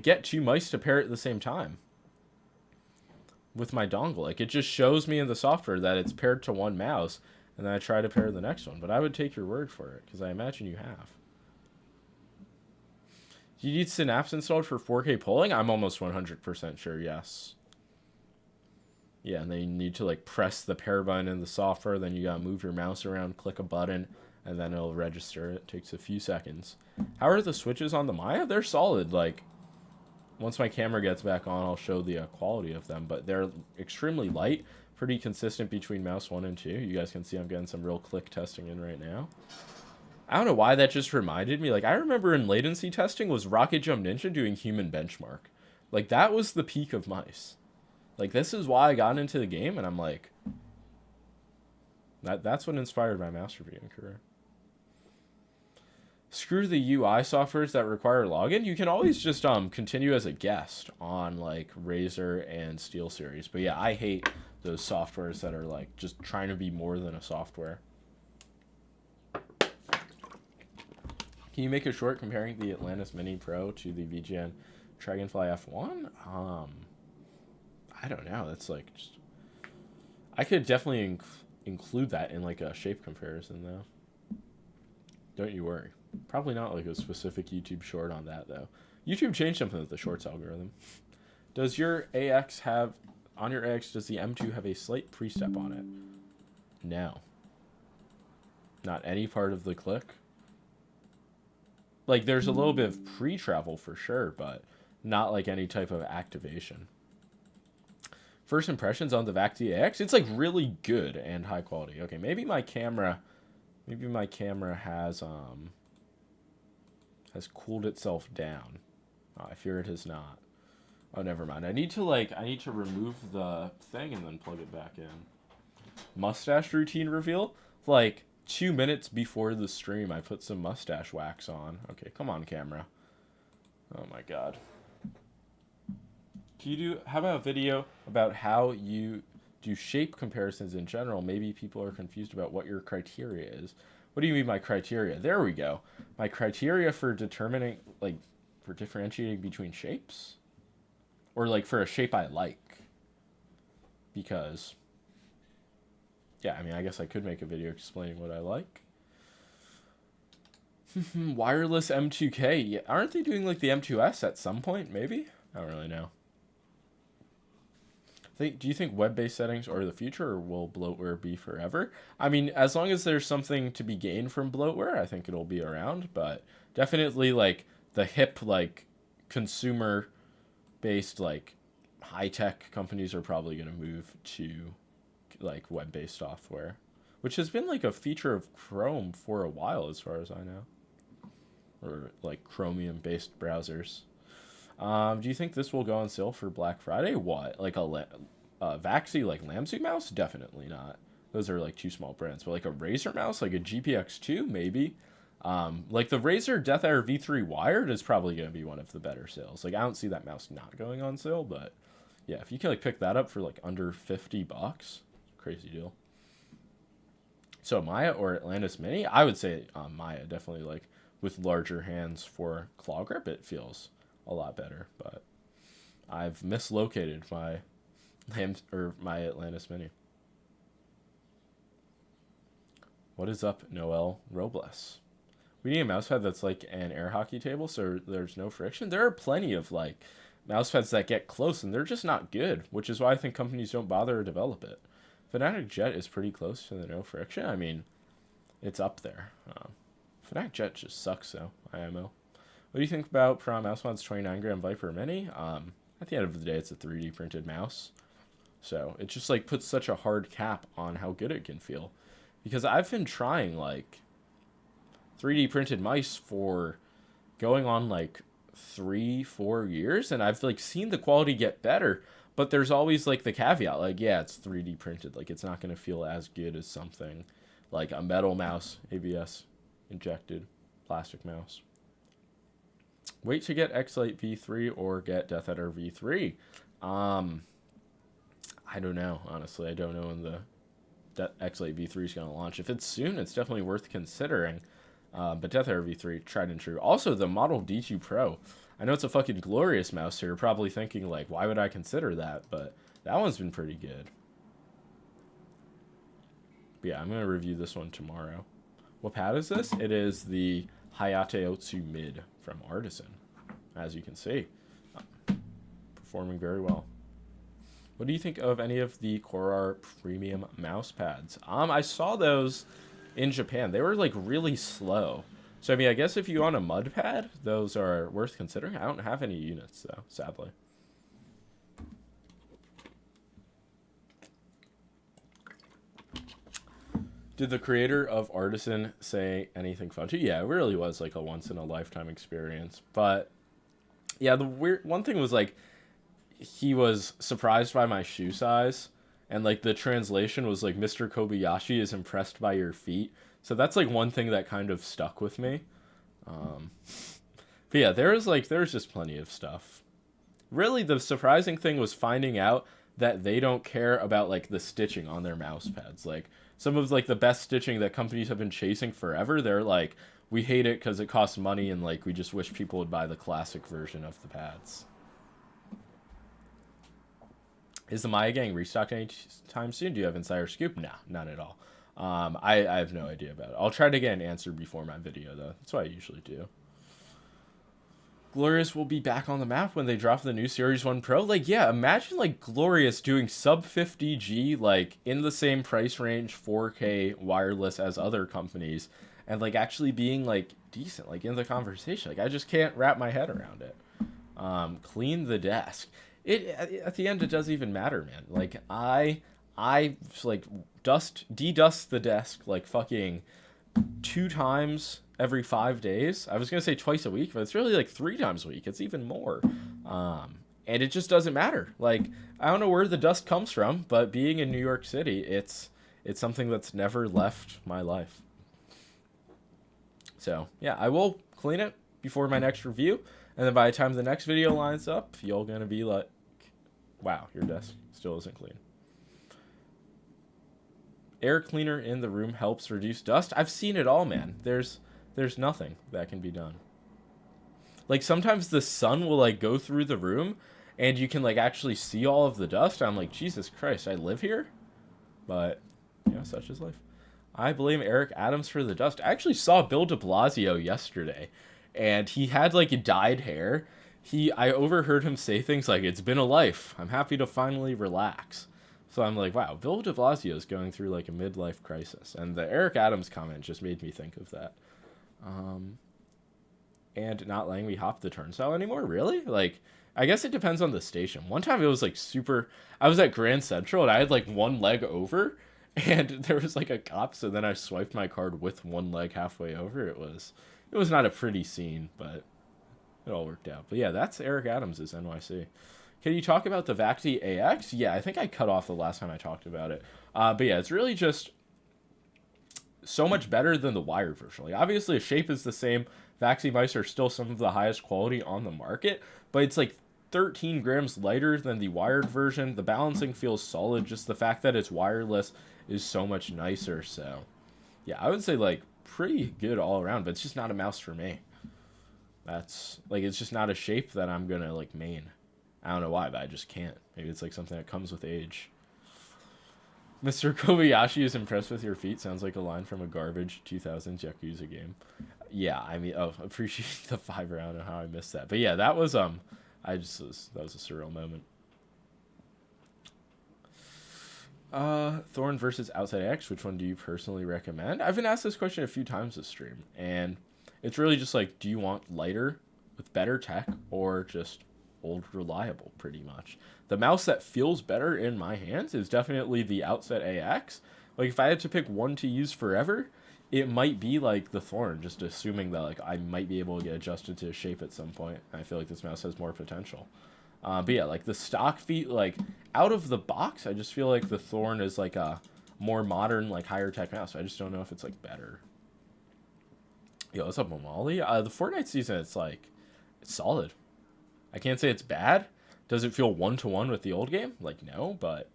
get two mice to pair at the same time with my dongle. Like, it just shows me in the software that it's paired to one mouse, and then I try to pair the next one. But I would take your word for it, because I imagine you have. Do you need Synapse installed for 4K polling? I'm almost 100% sure, yes. Yeah, and then you need to like press the pair button in the software, then you gotta move your mouse around, click a button, and then it'll register. It takes a few seconds. How are the switches on the Maya? They're solid. Like, once my camera gets back on, I'll show the quality of them, but they're extremely light, pretty consistent between mouse 1 and 2. You guys can see I'm getting some real click testing in right now. I don't know why that just reminded me. Like, I remember in latency testing was Rocket Jump Ninja doing human benchmark. Like, that was the peak of mice. Like, this is why I got into the game, and I'm like, that's what inspired my mouse reviewing career. Screw the UI softwares that require login. You can always just continue as a guest on like Razer and SteelSeries. But yeah, I hate those softwares that are like just trying to be more than a software. Can you make a short comparing the Atlantis Mini Pro to the VGN Dragonfly F1? I don't know. That's like just... I could definitely include that in like a shape comparison though. Don't you worry. Probably not like a specific YouTube short on that though. YouTube changed something with the shorts algorithm. Does your AX have on your AX? Does the M2 have a slight pre-step on it? No. Not any part of the click. Like there's a little bit of pre-travel for sure, but not like any type of activation. First impressions on the VAC AX? It's like really good and high quality. Okay, maybe my camera has cooled itself down. Oh, I fear it has not. Oh, never mind. I need to remove the thing and then plug it back in. Mustache routine reveal? Like 2 minutes before the stream, I put some mustache wax on. Okay, come on, camera. Oh my god. How about a video about how you do shape comparisons in general? Maybe people are confused about what your criteria is. What do you mean my criteria? There we go. My criteria for determining, like, for differentiating between shapes? Or, like, for a shape I like. Because, yeah, I mean, I guess I could make a video explaining what I like. Wireless M2K. Yeah, aren't they doing, like, the M2S at some point, maybe? I don't really know. Do you think web-based settings are the future, or will bloatware be forever? I mean, as long as there's something to be gained from bloatware, I think it'll be around. But definitely, like, the hip, like, consumer-based, like, high-tech companies are probably going to move to, like, web-based software, which has been, like, a feature of Chrome for a while, as far as I know. Or, like, Chromium-based browsers. Do you think this will go on sale for Black Friday? What? Like a Vaxi, like Lamzu mouse? Definitely not. Those are like two small brands. But like a Razer mouse, like a GPX2, maybe. Like the Razer Deathire V3 Wired is probably going to be one of the better sales. Like I don't see that mouse not going on sale, but yeah, if you can like pick that up for like under $50, crazy deal. So Maya or Atlantis Mini? I would say Maya, definitely, like with larger hands for claw grip, it feels a lot better, but I've mislocated my Atlantis Mini. What is up, Noel Robles? We need a mousepad that's like an air hockey table, so there's no friction. There are plenty of like mousepads that get close, and they're just not good, which is why I think companies don't bother to develop it. Fnatic Jet is pretty close to the no friction. I mean, it's up there. Fnatic Jet just sucks, though. IMO. What do you think about Pro Mousepad's 29-gram Viper Mini? At the end of the day, it's a 3D printed mouse. So it just like puts such a hard cap on how good it can feel. Because I've been trying like 3D printed mice for going on like 3-4 years, and I've like seen the quality get better, but there's always like the caveat, like, yeah, it's 3D printed, like it's not going to feel as good as something like a metal mouse, ABS injected plastic mouse. Wait to get X-Lite V3 or get Death Adder V3. I don't know, honestly. I don't know when the X-Lite V3 is going to launch. If it's soon, it's definitely worth considering. But Death Adder V3, tried and true. Also, the Model D2 Pro. I know it's a fucking glorious mouse, so you're probably thinking, like, why would I consider that? But that one's been pretty good. But yeah, I'm going to review this one tomorrow. What pad is this? It is the Hayate Otsu Mid from Artisan, as you can see. Performing very well. What do you think of any of the Korar premium mouse pads? I saw those in Japan. They were like really slow. So I mean, I guess if you want a mud pad, those are worth considering. I don't have any units though, sadly. Did the creator of Artisan say anything fun to you? Yeah, it really was like a once in a lifetime experience. But yeah, the weird one thing was like he was surprised by my shoe size, and like the translation was like Mr. Kobayashi is impressed by your feet. So that's like one thing that kind of stuck with me. But yeah, there was just plenty of stuff. Really, the surprising thing was finding out that they don't care about like the stitching on their mouse pads. Like some of like the best stitching that companies have been chasing forever, they're like, we hate it because it costs money, and like we just wish people would buy the classic version of the pads. Is the Maya Gang restocked anytime soon? Do you have insider scoop? Nah, not at all. I have no idea about it. I'll try to get an answer before my video, though. That's what I usually do. Glorious will be back on the map when they drop the new Series 1 Pro. Like, yeah, imagine, like, Glorious doing sub 50G, like, in the same price range, 4K wireless as other companies, and, like, actually being, like, decent, like, in the conversation. Like, I just can't wrap my head around it. Clean the desk. At the end, it doesn't even matter, man. Like, I like de-dust the desk like fucking 2 times every 5 days. I was gonna say twice a week, but it's really like 3 times a week. It's even more. And it just doesn't matter. Like, I don't know where the dust comes from, but being in New York City, it's something that's never left my life. So yeah, I will clean it before my next review, and then by the time the next video lines up, you're gonna be like, wow, your desk still isn't clean. Air cleaner in the room helps reduce dust. I've seen it all, man. There's nothing that can be done. Like, sometimes the sun will, like, go through the room, and you can, like, actually see all of the dust. I'm like, Jesus Christ, I live here? But, you know, such is life. I blame Eric Adams for the dust. I actually saw Bill de Blasio yesterday, and he had, like, dyed hair. I overheard him say things like, it's been a life. I'm happy to finally relax. So I'm like, wow, Bill de Blasio is going through, like, a midlife crisis. And the Eric Adams comment just made me think of that. And not letting me hop the turnstile anymore? Really? Like, I guess it depends on the station. One time it was, like, super... I was at Grand Central, and I had, like, one leg over, and there was, like, a cop, so then I swiped my card with one leg halfway over. It was not a pretty scene, but it all worked out. But yeah, that's Eric Adams' NYC. Can you talk about the Vacti AX? Yeah, I think I cut off the last time I talked about it. But yeah, it's really just so much better than the wired version. Like, obviously, the shape is the same. Vacti mice are still some of the highest quality on the market, but it's like 13 grams lighter than the wired version. The balancing feels solid. Just the fact that it's wireless is so much nicer. So yeah, I would say like pretty good all around, but it's just not a mouse for me. That's like, it's just not a shape that I'm gonna like main. I don't know why, but I just can't. Maybe it's like something that comes with age. Mr. Kobayashi is impressed with your feet. Sounds like a line from a garbage 2000s Yakuza game. Yeah, I mean, oh, appreciate the 5 round and how I missed that. But yeah, that was that was a surreal moment. Thorn versus Outside X. Which one do you personally recommend? I've been asked this question a few times this stream, and it's really just like, do you want lighter with better tech or just old reliable? Pretty much. The mouse that feels better in my hands is definitely the Outset AX. Like if I had to pick one to use forever, it might be like the Thorn. Just assuming that like I might be able to get adjusted to shape at some point. I feel like this mouse has more potential. But yeah, like the stock feet, like out of the box, I just feel like the Thorn is like a more modern, like higher tech mouse. I just don't know if it's like better. Yo, what's up, Momali? The Fortnite season, it's like, it's solid. I can't say it's bad. Does it feel one-to-one with the old game? Like, no, but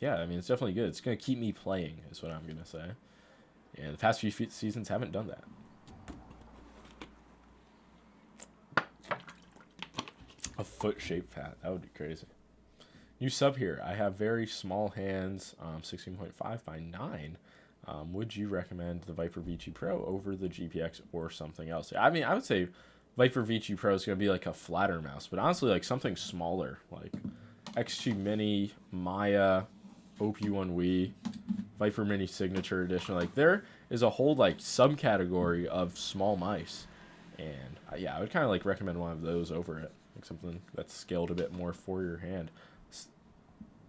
yeah, I mean, it's definitely good. It's going to keep me playing, is what I'm going to say. Yeah, the past few seasons haven't done that. A foot-shaped pat. That would be crazy. New sub here. I have very small hands, 16.5 by 9. Would you recommend the Viper V2 Pro over the GPX or something else? I mean, I would say Viper V2 Pro is going to be like a flatter mouse, but honestly, like something smaller, like X2 Mini, Maya, OP1 Wii, Viper Mini Signature Edition. Like there is a whole like subcategory of small mice, and yeah, I would kind of like recommend one of those over it, like something that's scaled a bit more for your hand.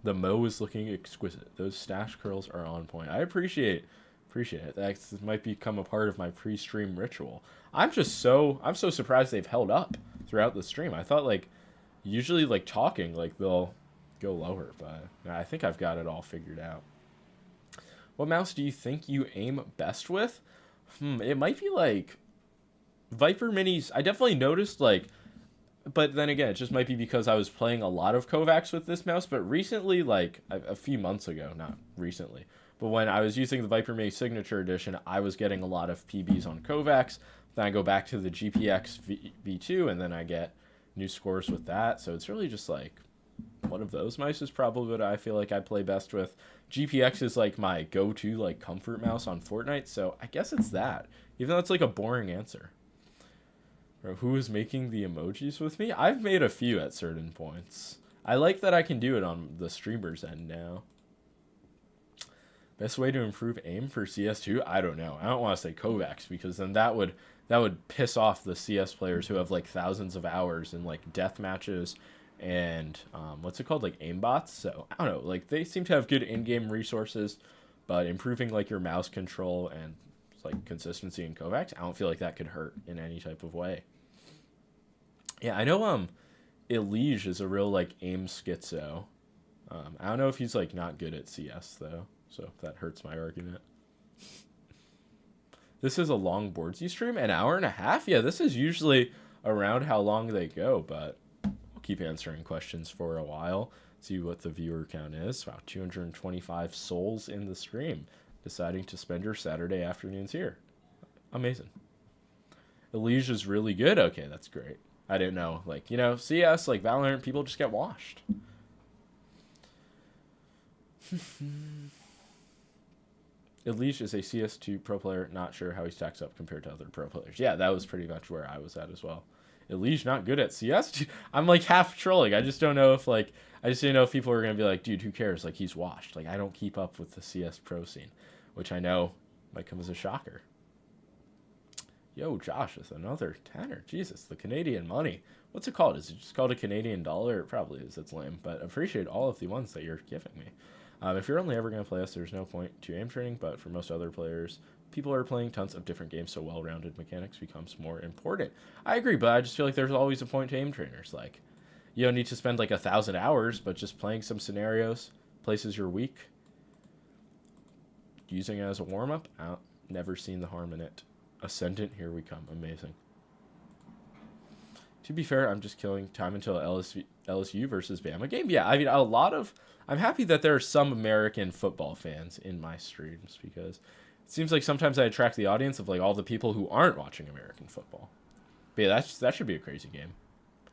The Mo is looking exquisite. Those stash curls are on point. I appreciate it. That might become a part of my pre-stream ritual. I'm so surprised they've held up throughout the stream. I thought like usually like talking like they'll go lower, but I think I've got it all figured out. What mouse do you think you aim best with? It might be like Viper Minis. I definitely noticed like, but then again, it just might be because I was playing a lot of Kovacs with this mouse. But recently, like a few months ago, not recently, but when I was using the Viper Mini Signature Edition, I was getting a lot of PBs on Kovacs. Then I go back to the GPX V2, and then I get new scores with that. So it's really just like one of those mice is probably what I feel like I play best with. GPX is like my go-to like comfort mouse on Fortnite, so I guess it's that. Even though it's like a boring answer. Who is making the emojis with me? I've made a few at certain points. I like that I can do it on the streamer's end now. Best way to improve aim for CS2? I don't know. I don't want to say Kovacs because then that would piss off the CS players who have like thousands of hours in like death matches and what's it called, like aimbots. So I don't know. Like they seem to have good in-game resources, but improving like your mouse control and like consistency in Kovacs, I don't feel like that could hurt in any type of way. Yeah, I know Elige is a real like aim schizo. I don't know if he's like not good at CS though, so that hurts my argument. This is a long Boardsy stream, an hour and a half. Yeah, this is usually around how long they go, but I'll keep answering questions for a while. See what the viewer count is. Wow, 225 souls in the stream, deciding to spend your Saturday afternoons here. Amazing. Elige is really good. Okay, that's great. I didn't know. Like, you know, CS, like Valorant, people just get washed. Elige is a CS2 pro player. Not sure how he stacks up compared to other pro players. Yeah, that was pretty much where I was at as well. Elige not good at CS. I'm like half trolling. I just don't know if like I just didn't know if people were gonna be like, dude, who cares? Like he's washed. Like I don't keep up with the CS pro scene, which I know might come as a shocker. Yo, Josh, with another tenner. Jesus, the Canadian money. What's it called? Is it just called a Canadian dollar? It probably is. It's lame. But appreciate all of the ones that you're giving me. If you're only ever going to play us, there's no point to aim training. But for most other players, people are playing tons of different games, so well-rounded mechanics becomes more important. I agree, but I just feel like there's always a point to aim trainers. Like, you don't need to spend like 1,000 hours, but just playing some scenarios, places you're weak, using it as a warm-up. I've never seen the harm in it. Ascendant, here we come. Amazing. To be fair, I'm just killing time until LSU versus Bama game. Yeah, I mean, I'm happy that there are some American football fans in my streams because it seems like sometimes I attract the audience of like all the people who aren't watching American football. But yeah, that should be a crazy game.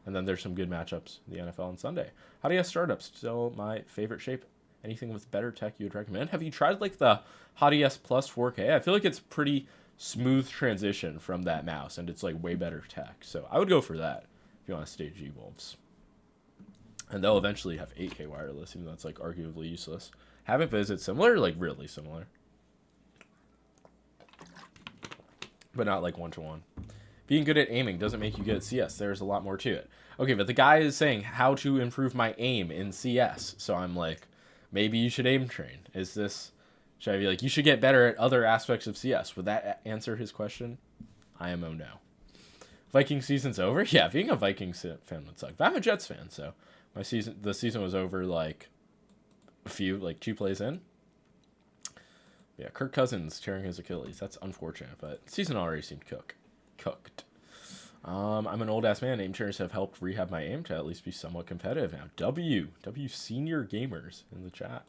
And then there's some good matchups in the NFL on Sunday. How do you have startups? Still my favorite shape Anything with better tech you would recommend? Have you tried like the Hot ES Plus 4K? I feel like it's pretty smooth transition from that mouse, and it's like way better tech. So I would go for that if you want to stay G-Wolves. And they'll eventually have 8K wireless, even though it's like arguably useless. Haven't, but is it similar? Like really similar. But not like one-to-one. Being good at aiming doesn't make you good at CS. There's a lot more to it. Okay, but the guy is saying how to improve my aim in CS. So I'm like, maybe you should aim train. Should I be like, you should get better at other aspects of CS? Would that answer his question? IMO no. Viking season's over? Yeah, being a Vikings fan would suck. But I'm a Jets fan, so the season was over like 2 plays in. Yeah, Kirk Cousins tearing his Achilles. That's unfortunate, but season already seemed cooked. I'm an old ass man. Aim trainers have helped rehab my aim to at least be somewhat competitive now. W senior gamers in the chat.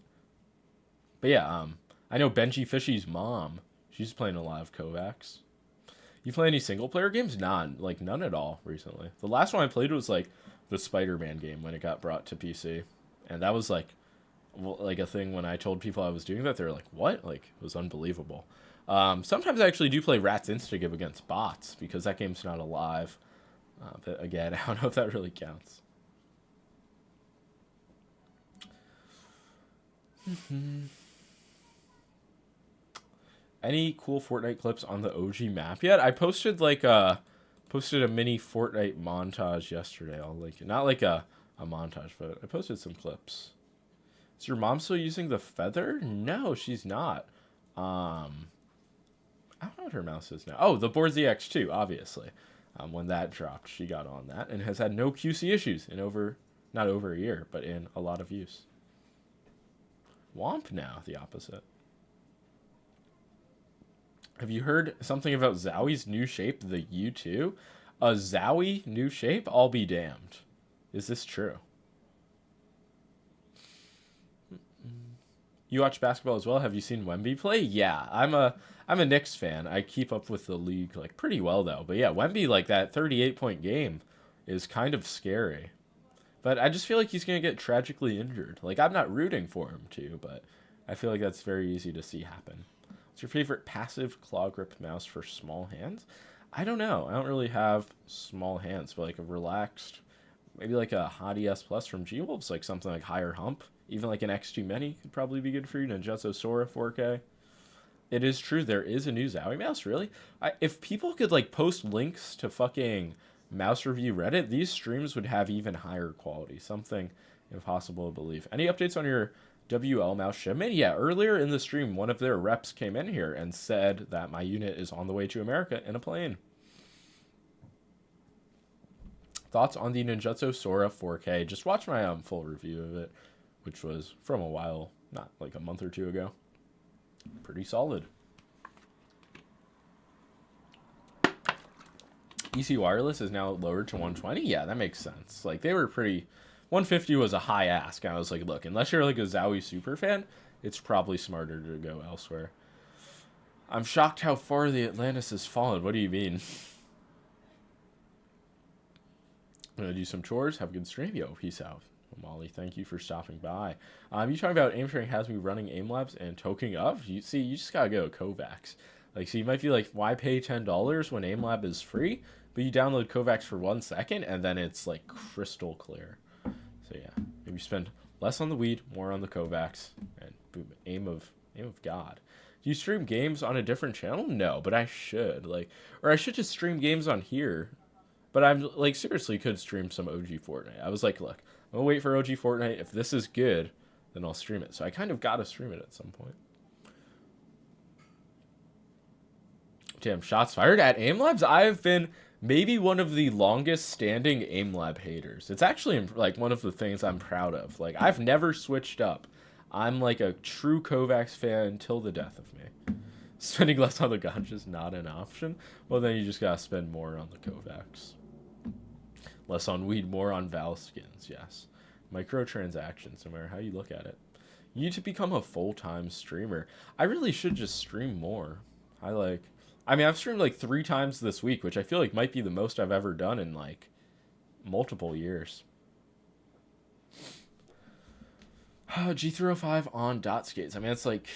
But yeah, I know Benji Fishy's mom. She's playing a lot of Kovacs. You play any single player games? None at all recently. The last one I played was like the Spider-Man game when it got brought to PC, and that was like a thing when I told people I was doing that, they were like, what? Like, it was unbelievable. Sometimes I actually do play Rats Instagive against bots because that game's not alive. But again, I don't know if that really counts. Any cool Fortnite clips on the OG map yet? I posted a mini Fortnite montage yesterday. I'll link it. Not like a montage, but I posted some clips. Is your mom still using the feather? No, she's not. I don't know what her mouse is now. Oh, the Board ZX2, obviously. When that dropped, she got on that and has had no QC issues in not over a year, but in a lot of use. Womp now, the opposite. Have you heard something about Zowie's new shape, the U2? A Zowie new shape? I'll be damned. Is this true? You watch basketball as well? Have you seen Wemby play? Yeah, I'm a Knicks fan. I keep up with the league like pretty well though. But yeah, Wemby, like that 38-point game is kind of scary. But I just feel like he's going to get tragically injured. Like, I'm not rooting for him to, but I feel like that's very easy to see happen. What's your favorite passive claw grip mouse for small hands? I don't know. I don't really have small hands, but like a relaxed, maybe like a Hot ES Plus from G-Wolves, like something like higher hump. Even like an XG Mini could probably be good for you. Ninjutsu Sora 4K. It is true. There is a new Zowie mouse, really. If people could like post links to fucking mouse review Reddit, these streams would have even higher quality. Something impossible to believe. Any updates on your WL mouse shipment? Yeah, earlier in the stream, one of their reps came in here and said that my unit is on the way to America in a plane. Thoughts on the Ninjutsu Sora 4K? Just watch my full review of it, which was from a while, not like a month or two ago. Pretty solid. EC Wireless is now lowered to 120. Yeah, that makes sense. Like, they were pretty... 150 was a high ask. I was like, look, unless you're like a Zowie super fan, it's probably smarter to go elsewhere. I'm shocked how far the Atlantis has fallen. What do you mean? I'm going to do some chores. Have a good stream. Yo, peace out. Molly, thank you for stopping by. You talking about aim training has me running aim labs and toking up? You just got to go to Kovacs. Like, so you might be like, why pay $10 when aim lab is free? But you download Kovacs for 1 second, and then it's, like, crystal clear. So, yeah. Maybe spend less on the weed, more on the Kovacs, and boom, aim of God. Do you stream games on a different channel? No, but I should. Or I should just stream games on here. But I'm, like, seriously could stream some OG Fortnite. I was like, look, I'm going to wait for OG Fortnite. If this is good, then I'll stream it. So I kind of got to stream it at some point. Damn, shots fired at aim labs? I've been maybe one of the longest standing aim lab haters. It's actually like one of the things I'm proud of. Like, I've never switched up. I'm like a true Kovacs fan till the death of me. Spending less on the ganja is not an option. Well, then you just gotta spend more on the Kovacs. Less on weed, more on Val skins, yes. Microtransactions, no matter how you look at it. You need to become a full-time streamer. I really should just stream more. I've streamed like 3 times this week, which I feel like might be the most I've ever done in like multiple years. G305 on dot skates. I mean, it's like,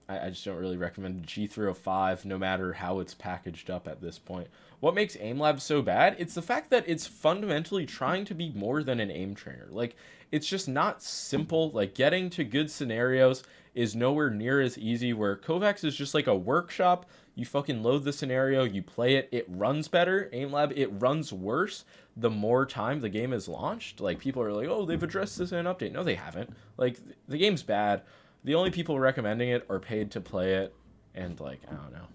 I just don't really recommend G305 no matter how it's packaged up at this point. What makes aim lab so bad? It's the fact that it's fundamentally trying to be more than an aim trainer. Like, it's just not simple. Like, getting to good scenarios is nowhere near as easy, where Kovacs is just like a workshop. You fucking load the scenario, you play it, it runs better. Aim lab, it runs worse the more time the game is launched. Like, people are like, oh, they've addressed this in an update. No, they haven't. Like, the game's bad. The only people recommending it are paid to play it, and, like, I don't know.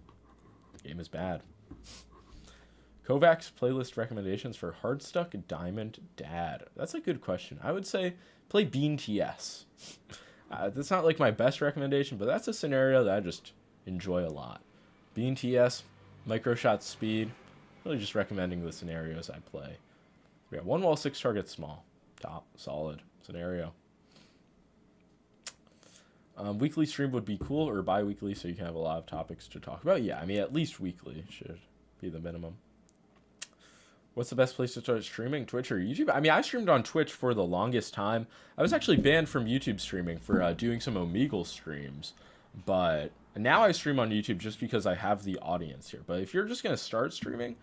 The game is bad. Kovacs playlist recommendations for Hardstuck Diamond Dad. That's a good question. I would say play Bean TS. That's not, like, my best recommendation, but that's a scenario that I just enjoy a lot. Bean TS, microshot speed. Really just recommending the scenarios I play. We got 1 wall, 6 targets, small. Top, solid scenario. Weekly stream would be cool, or bi-weekly, so you can have a lot of topics to talk about. Yeah, I mean, at least weekly should be the minimum. What's the best place to start streaming? Twitch or YouTube? I mean, I streamed on Twitch for the longest time. I was actually banned from YouTube streaming for doing some Omegle streams. But now I stream on YouTube just because I have the audience here. But if you're just going to start streaming,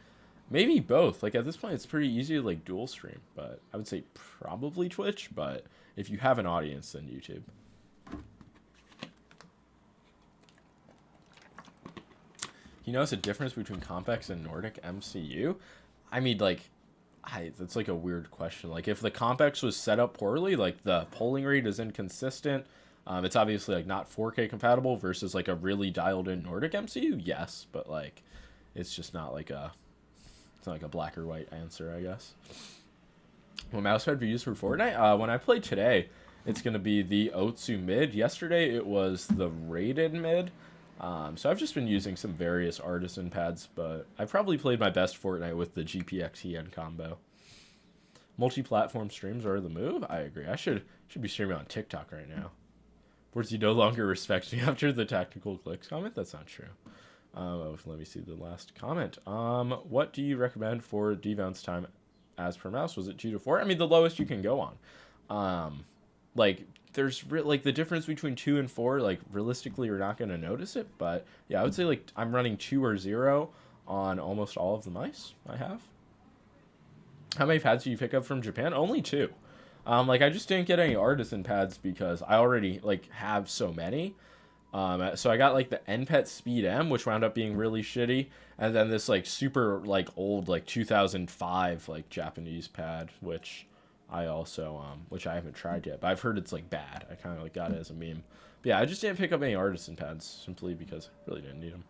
maybe both. Like, at this point, it's pretty easy to, like, dual stream. But I would say probably Twitch. But if you have an audience, then YouTube. You notice a difference between Compex and Nordic MCU? I mean, like, that's like a weird question. Like, if the Compex was set up poorly, like the polling rate is inconsistent, it's obviously like not 4K compatible versus like a really dialed in Nordic MCU. Yes, but like, it's just not like it's not like a black or white answer, I guess. What mousepad we use for Fortnite? When I play today, it's gonna be the Otsu mid. Yesterday it was the Rated mid. So I've just been using some various artisan pads, but I've probably played my best Fortnite with the GPX-EN combo. Multi-platform streams are the move. I agree. I should be streaming on TikTok right now. Words you no longer respect me after the tactical clicks comment. That's not true. Let me see the last comment. What do you recommend for devounce time as per mouse? Was it 2 to 4? I mean, the lowest you can go on. Like, there's like the difference between 2 and 4. Like, realistically, you're not going to notice it. But yeah, I would say like I'm running 2 or 0 on almost all of the mice I have. How many pads do you pick up from Japan? Only 2. Like, I just didn't get any artisan pads because I already like have so many. So I got like the NPET Speed M, which wound up being really shitty, and then this like super like old like 2005 like Japanese pad, which I also which I haven't tried yet, but I've heard it's like bad. I kind of like got it as a meme. But yeah, I just didn't pick up any artisan pads simply because I really didn't need them.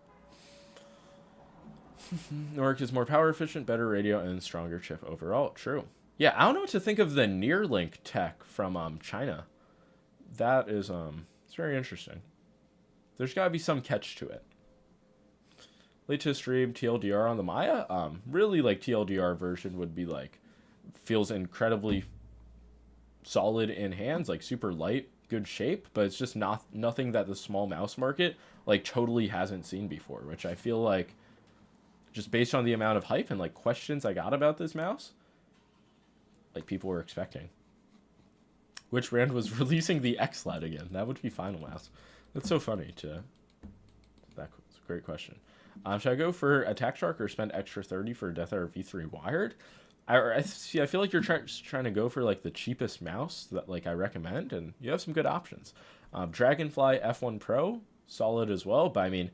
Noric is more power efficient, better radio, and stronger chip overall. True. Yeah, I don't know what to think of the Neuralink tech from China. That is it's very interesting. There's got to be some catch to it. Late to stream TLDR on the Maya. Really like TLDR version would be like feels incredibly solid in hands, like super light, good shape, but it's just nothing that the small mouse market like totally hasn't seen before, which I feel like just based on the amount of hype and like questions I got about this mouse, like people were expecting. Which brand was releasing the XLED again? That would be Final Mouse. That's so funny that's a great question. Should I go for Attack Shark or spend extra 30 for Death Hour V3 wired? I feel like you're trying to go for like the cheapest mouse that like I recommend, and you have some good options. Dragonfly F1 Pro, solid as well, but I mean,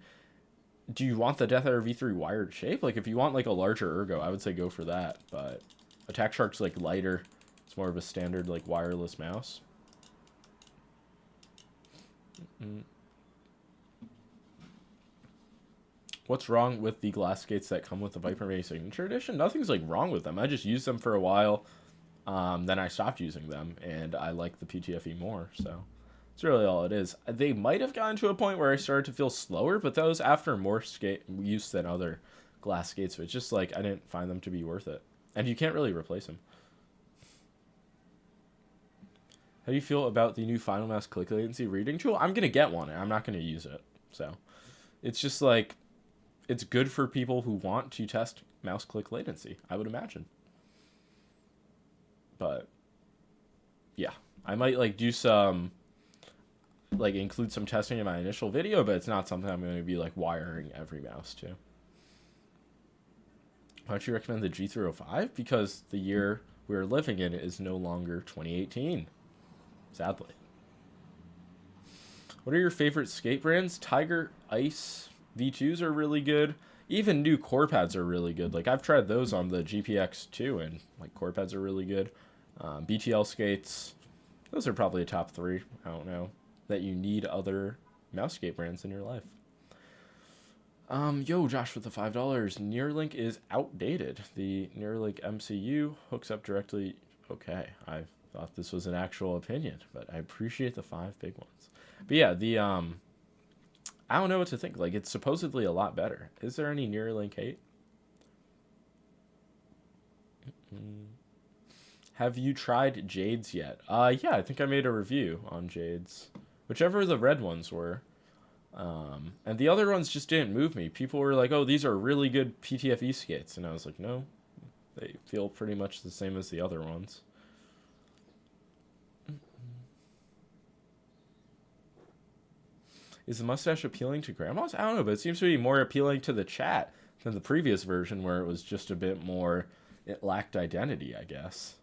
do you want the Death Hour V3 wired shape? Like, if you want like a larger ergo, I would say go for that, but Attack Shark's like lighter. It's more of a standard like wireless mouse. What's wrong with the glass skates that come with the Viper Mini Signature Edition? Nothing's like wrong with them. I just used them for a while. Then I stopped using them, and I like the PTFE more. So that's really all it is. They might have gotten to a point where I started to feel slower, but that was after more skate use than other glass skates. So it's just like I didn't find them to be worth it. And you can't really replace them. How do you feel about the new Final Mouse click latency reading tool? I'm going to get one, and I'm not going to use it. So it's just like, it's good for people who want to test mouse click latency, I would imagine. But yeah, I might like do some like include some testing in my initial video, but it's not something I'm going to be like wiring every mouse to. Why don't you recommend the G305? Because the year we're living in is no longer 2018, sadly. What are your favorite skate brands? Tiger Ice V2s are really good. Even new core pads are really good. Like, I've tried those on the GPX2, and like core pads are really good. BTL skates, those are probably a top 3. I don't know that you need other mouse skate brands in your life. Yo, Josh with the $5. Neuralink is outdated. The Neuralink MCU hooks up directly. Okay, I thought this was an actual opinion, but I appreciate the 5 big ones. But yeah, the I don't know what to think. Like, it's supposedly a lot better. Is there any Neuralink hate? Have you tried Jades yet? Yeah, I think I made a review on Jades, whichever the red ones were. And the other ones just didn't move me. People were like, oh, these are really good PTFE skates. And I was like, no, they feel pretty much the same as the other ones. Is the mustache appealing to grandmas? I don't know, but it seems to be more appealing to the chat than the previous version where it was just a bit more, it lacked identity, I guess.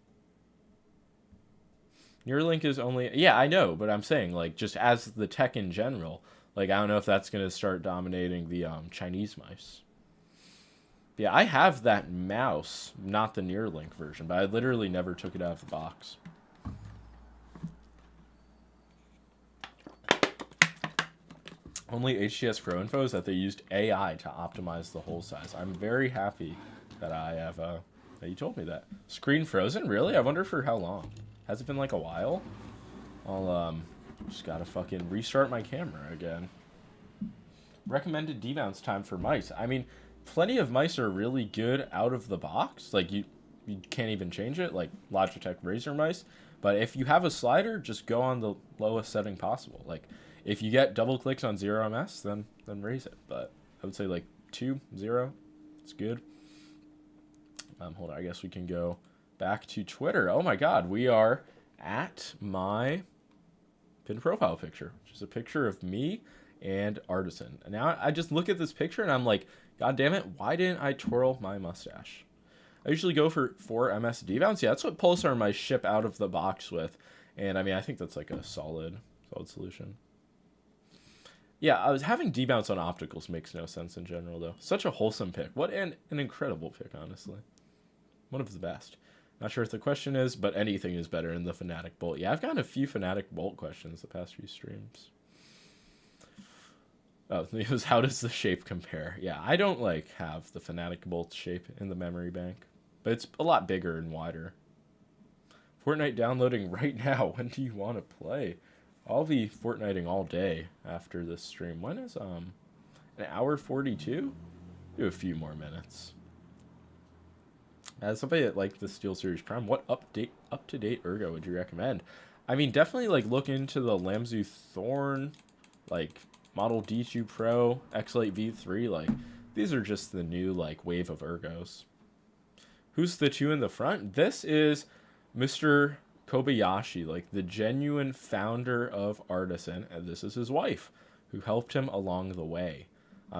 Neuralink is only, yeah, I know, but I'm saying, like, just as the tech in general, like, I don't know if that's going to start dominating the Chinese mice. Yeah, I have that mouse, not the Neuralink version, but I literally never took it out of the box. Only HTS Pro info is that they used AI to optimize the hole size. I'm very happy that I have, that you told me that. Screen frozen? Really? I wonder for how long. Has it been like a while? I'll, just gotta fucking restart my camera again. Recommended demounts time for mice. I mean, plenty of mice are really good out of the box. Like, you can't even change it, like Logitech Razer mice. But if you have a slider, just go on the lowest setting possible. Like, if you get double clicks on 0ms, then raise it. But I would say like 2, 0, it's good. Hold on, I guess we can go back to Twitter. Oh my God, we are at my pinned profile picture, which is a picture of me and Artisan. And now I just look at this picture and I'm like, God damn it, why didn't I twirl my mustache? I usually go for 4 MS debounce. Yeah, that's what Pulsar might ship out of the box with. And I mean, I think that's like a solid solution. Yeah, I was having debounce on opticals makes no sense in general, though. Such a wholesome pick. What an incredible pick, honestly. One of the best. Not sure what the question is, but anything is better than the Fnatic Bolt. Yeah, I've gotten a few Fnatic Bolt questions the past few streams. Oh, it was how does the shape compare? Yeah, I don't like have the Fnatic Bolt shape in the memory bank, but it's a lot bigger and wider. Fortnite downloading right now. When do you want to play? I'll be Fortniting all day after this stream. When is an hour 42? Do a few more minutes. As somebody that liked the SteelSeries Prime, what up-to-date ergo would you recommend? I mean, definitely like look into the Lamzu Thorn, like Model D2 Pro, X-Lite V3. Like, these are just the new like wave of ergos. Who's the 2 in the front? This is Mr. Kobayashi, like the genuine founder of Artisan, and this is his wife, who helped him along the way.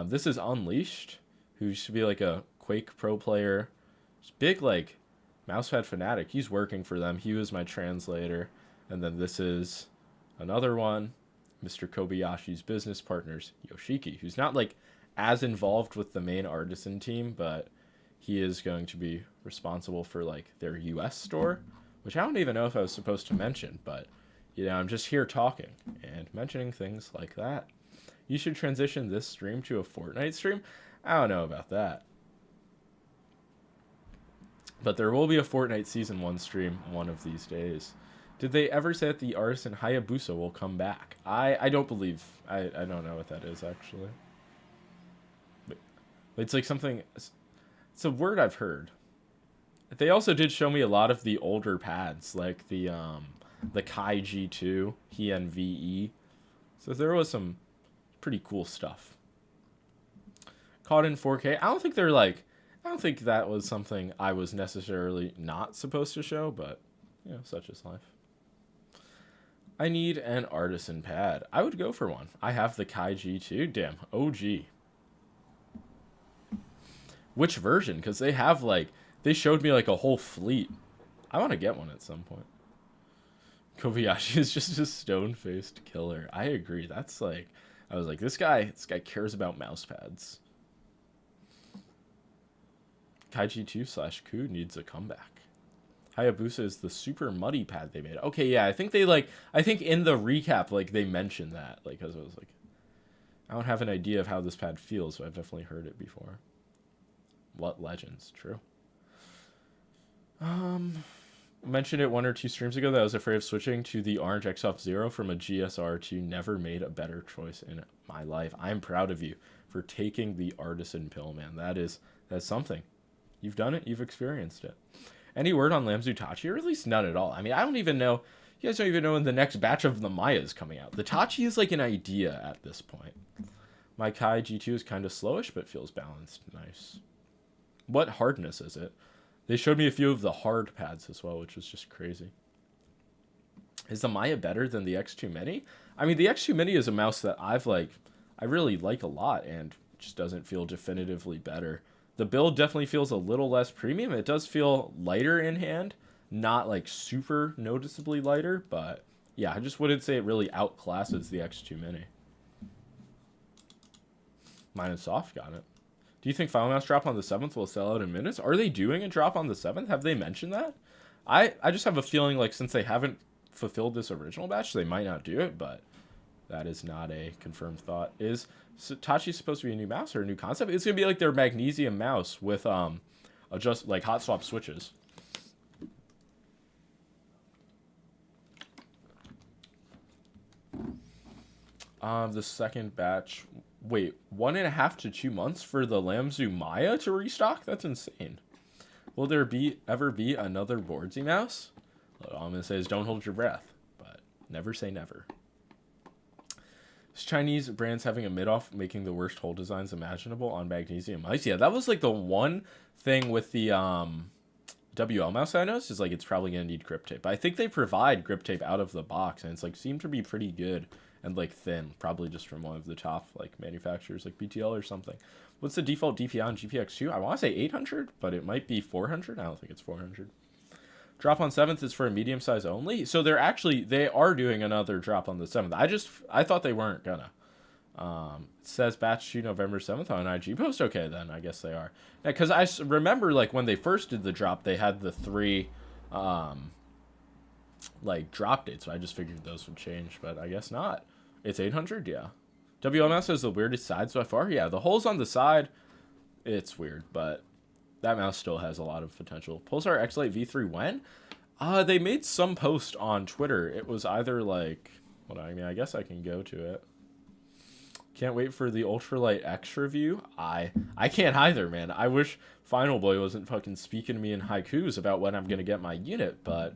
This is Unleashed, who used to be like a Quake Pro player. Big like mousepad fanatic. He's working for them. He was my translator. And then this is another one, Mr. Kobayashi's business partners, Yoshiki, who's not like as involved with the main Artisan team, but he is going to be responsible for like their US store, which I don't even know if I was supposed to mention, but you know, I'm just here talking and mentioning things like that. You should transition this stream to a Fortnite stream. I don't know about that. But there will be a Fortnite Season 1 stream one of these days. Did they ever say that the Artisan Hayabusa will come back? I don't believe. I don't know what that is, actually. But it's like something... It's a word I've heard. They also did show me a lot of the older pads, like the Kai G2, HNVE. So there was some pretty cool stuff. Caught in 4K. I don't think that was something I was necessarily not supposed to show, but, you know, such is life. I need an artisan pad. I would go for one. I have the Kai G2. Damn, OG. Which version? Because they have like, they showed me like a whole fleet. I want to get one at some point. Kobayashi is just a stone-faced killer. I agree. That's like, I was like, this guy cares about mouse pads. Kaiji 2/Ku needs a comeback. Hayabusa is the super muddy pad they made. Okay, yeah, I think in the recap, like, they mentioned that. Like, because I was like, I don't have an idea of how this pad feels, but I've definitely heard it before. What legends? True. Mentioned it 1 or 2 streams ago that I was afraid of switching to the orange X-Off Zero from a GSR2. Never made a better choice in my life. I'm proud of you for taking the artisan pill, man. That's something. You've done it. You've experienced it. Any word on Lamzu Tachi? Or at least none at all. I mean, I don't even know. You guys don't even know when the next batch of the Maya is coming out. The Tachi is like an idea at this point. My Kai G2 is kind of slowish, but feels balanced. Nice. What hardness is it? They showed me a few of the hard pads as well, which was just crazy. Is the Maya better than the X2 Mini? I mean, the X2 Mini is a mouse that I really like a lot, and just doesn't feel definitively better. The build definitely feels a little less premium. It does feel lighter in hand, not like super noticeably lighter, but yeah, I just wouldn't say it really outclasses the X2 Mini. Mine and Soft got it. Do you think Final Mouse drop on the 7th will sell out in minutes? Are they doing a drop on the 7th? Have they mentioned that? I just have a feeling like since they haven't fulfilled this original batch, they might not do it, but that is not a confirmed thought. Is Tachi supposed to be a new mouse or a new concept? It's going to be like their magnesium mouse with adjust like hot swap switches. The second batch. Wait, 1.5 to 2 months for the Lamzu Maya to restock? That's insane. Will there ever be another Boardsy mouse? All I'm going to say is don't hold your breath, but never say never. Is Chinese brands having a mid-off making the worst hole designs imaginable on magnesium mice? Yeah, that was like the one thing with the WL mouse I noticed is like it's probably going to need grip tape. I think they provide grip tape out of the box, and it's like seemed to be pretty good. And like thin, probably just from one of the top like manufacturers like BTL or something. What's the default DPI on GPX2? I want to say 800, but it might be 400. I don't think it's 400. Drop on 7th is for a medium size only. So they are doing another drop on the 7th. I thought they weren't gonna. It says batch 2 November 7th on IG post. Okay, then I guess they are. Because I remember like when they first did the drop, they had the 3 like drop dates, so I just figured those would change, but I guess not. It's 800, yeah. WMS has the weirdest side so far. Yeah, the holes on the side, it's weird, but that mouse still has a lot of potential. Pulsar X-Lite V3 when? They made some post on Twitter. It was either like, I guess I can go to it. Can't wait for the Ultralight X review. I can't either, man. I wish Final Boy wasn't fucking speaking to me in haikus about when I'm gonna get my unit, but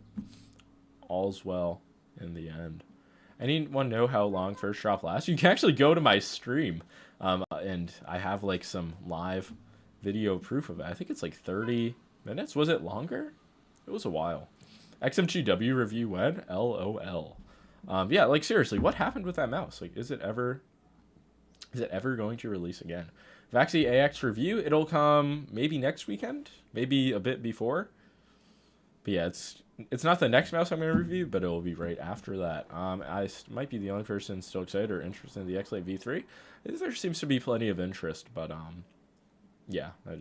all's well in the end. Anyone know how long first drop lasts? You can actually go to my stream, and I have like some live video proof of it. I think it's like 30 minutes. Was it longer? It was a while. XMGW review when? LOL. Yeah, like seriously, what happened with that mouse? Like, is it ever going to release again? Vaxi AX review, it'll come maybe next weekend, maybe a bit before. But yeah, it's not the next mouse I'm going to review, but it will be right after that. I might be the only person still excited or interested in the X-Lite V3. There seems to be plenty of interest, but yeah, I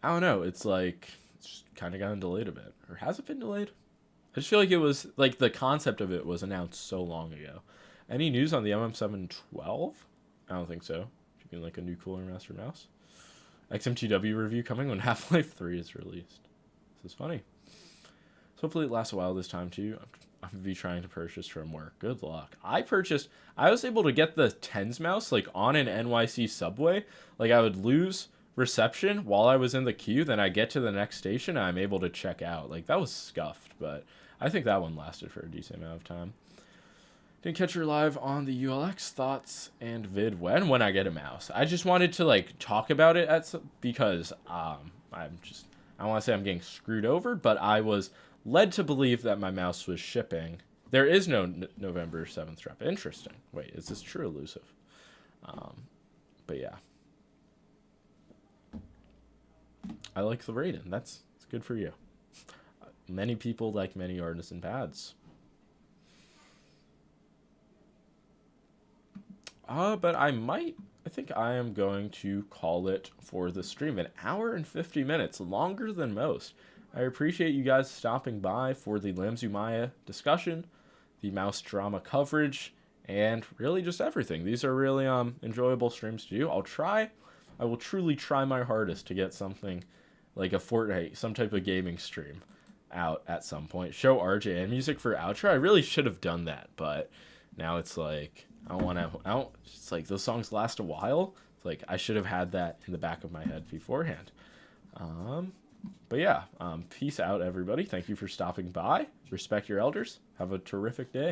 don't know. It's like it's kind of gotten delayed a bit, or has it been delayed? I just feel like it was like the concept of it was announced so long ago. Any news on the MM712? I don't think so. Should be like a new Cooler Master mouse. XMTW review coming when Half-Life 3 is released. This is funny. So hopefully it lasts a while this time too. I'm gonna be trying to purchase from work. Good luck. I was able to get the TENS mouse like on an NYC subway. Like I would lose reception while I was in the queue, then I get to the next station and I'm able to check out. Like that was scuffed, but I think that one lasted for a decent amount of time. Didn't catch her live on the ULX thoughts and vid when I get a mouse. I just wanted to like talk about it because I don't want to say I'm getting screwed over, but I was led to believe that my mouse was shipping. There is no November 7th drop. Interesting. Wait, is this true elusive? But yeah. I like the Raiden. That's good for you. Many people like many artisan pads. But I think I am going to call it for the stream. An hour and 50 minutes, longer than most. I appreciate you guys stopping by for the Lamzu Maya discussion, the mouse drama coverage, and really just everything. These are really enjoyable streams to do. I will truly try my hardest to get something like a Fortnite, some type of gaming stream out at some point. Show RJN music for outro. I really should have done that, but now it's like it's like those songs last a while. It's like I should have had that in the back of my head beforehand. But yeah, peace out, everybody. Thank you for stopping by. Respect your elders. Have a terrific day.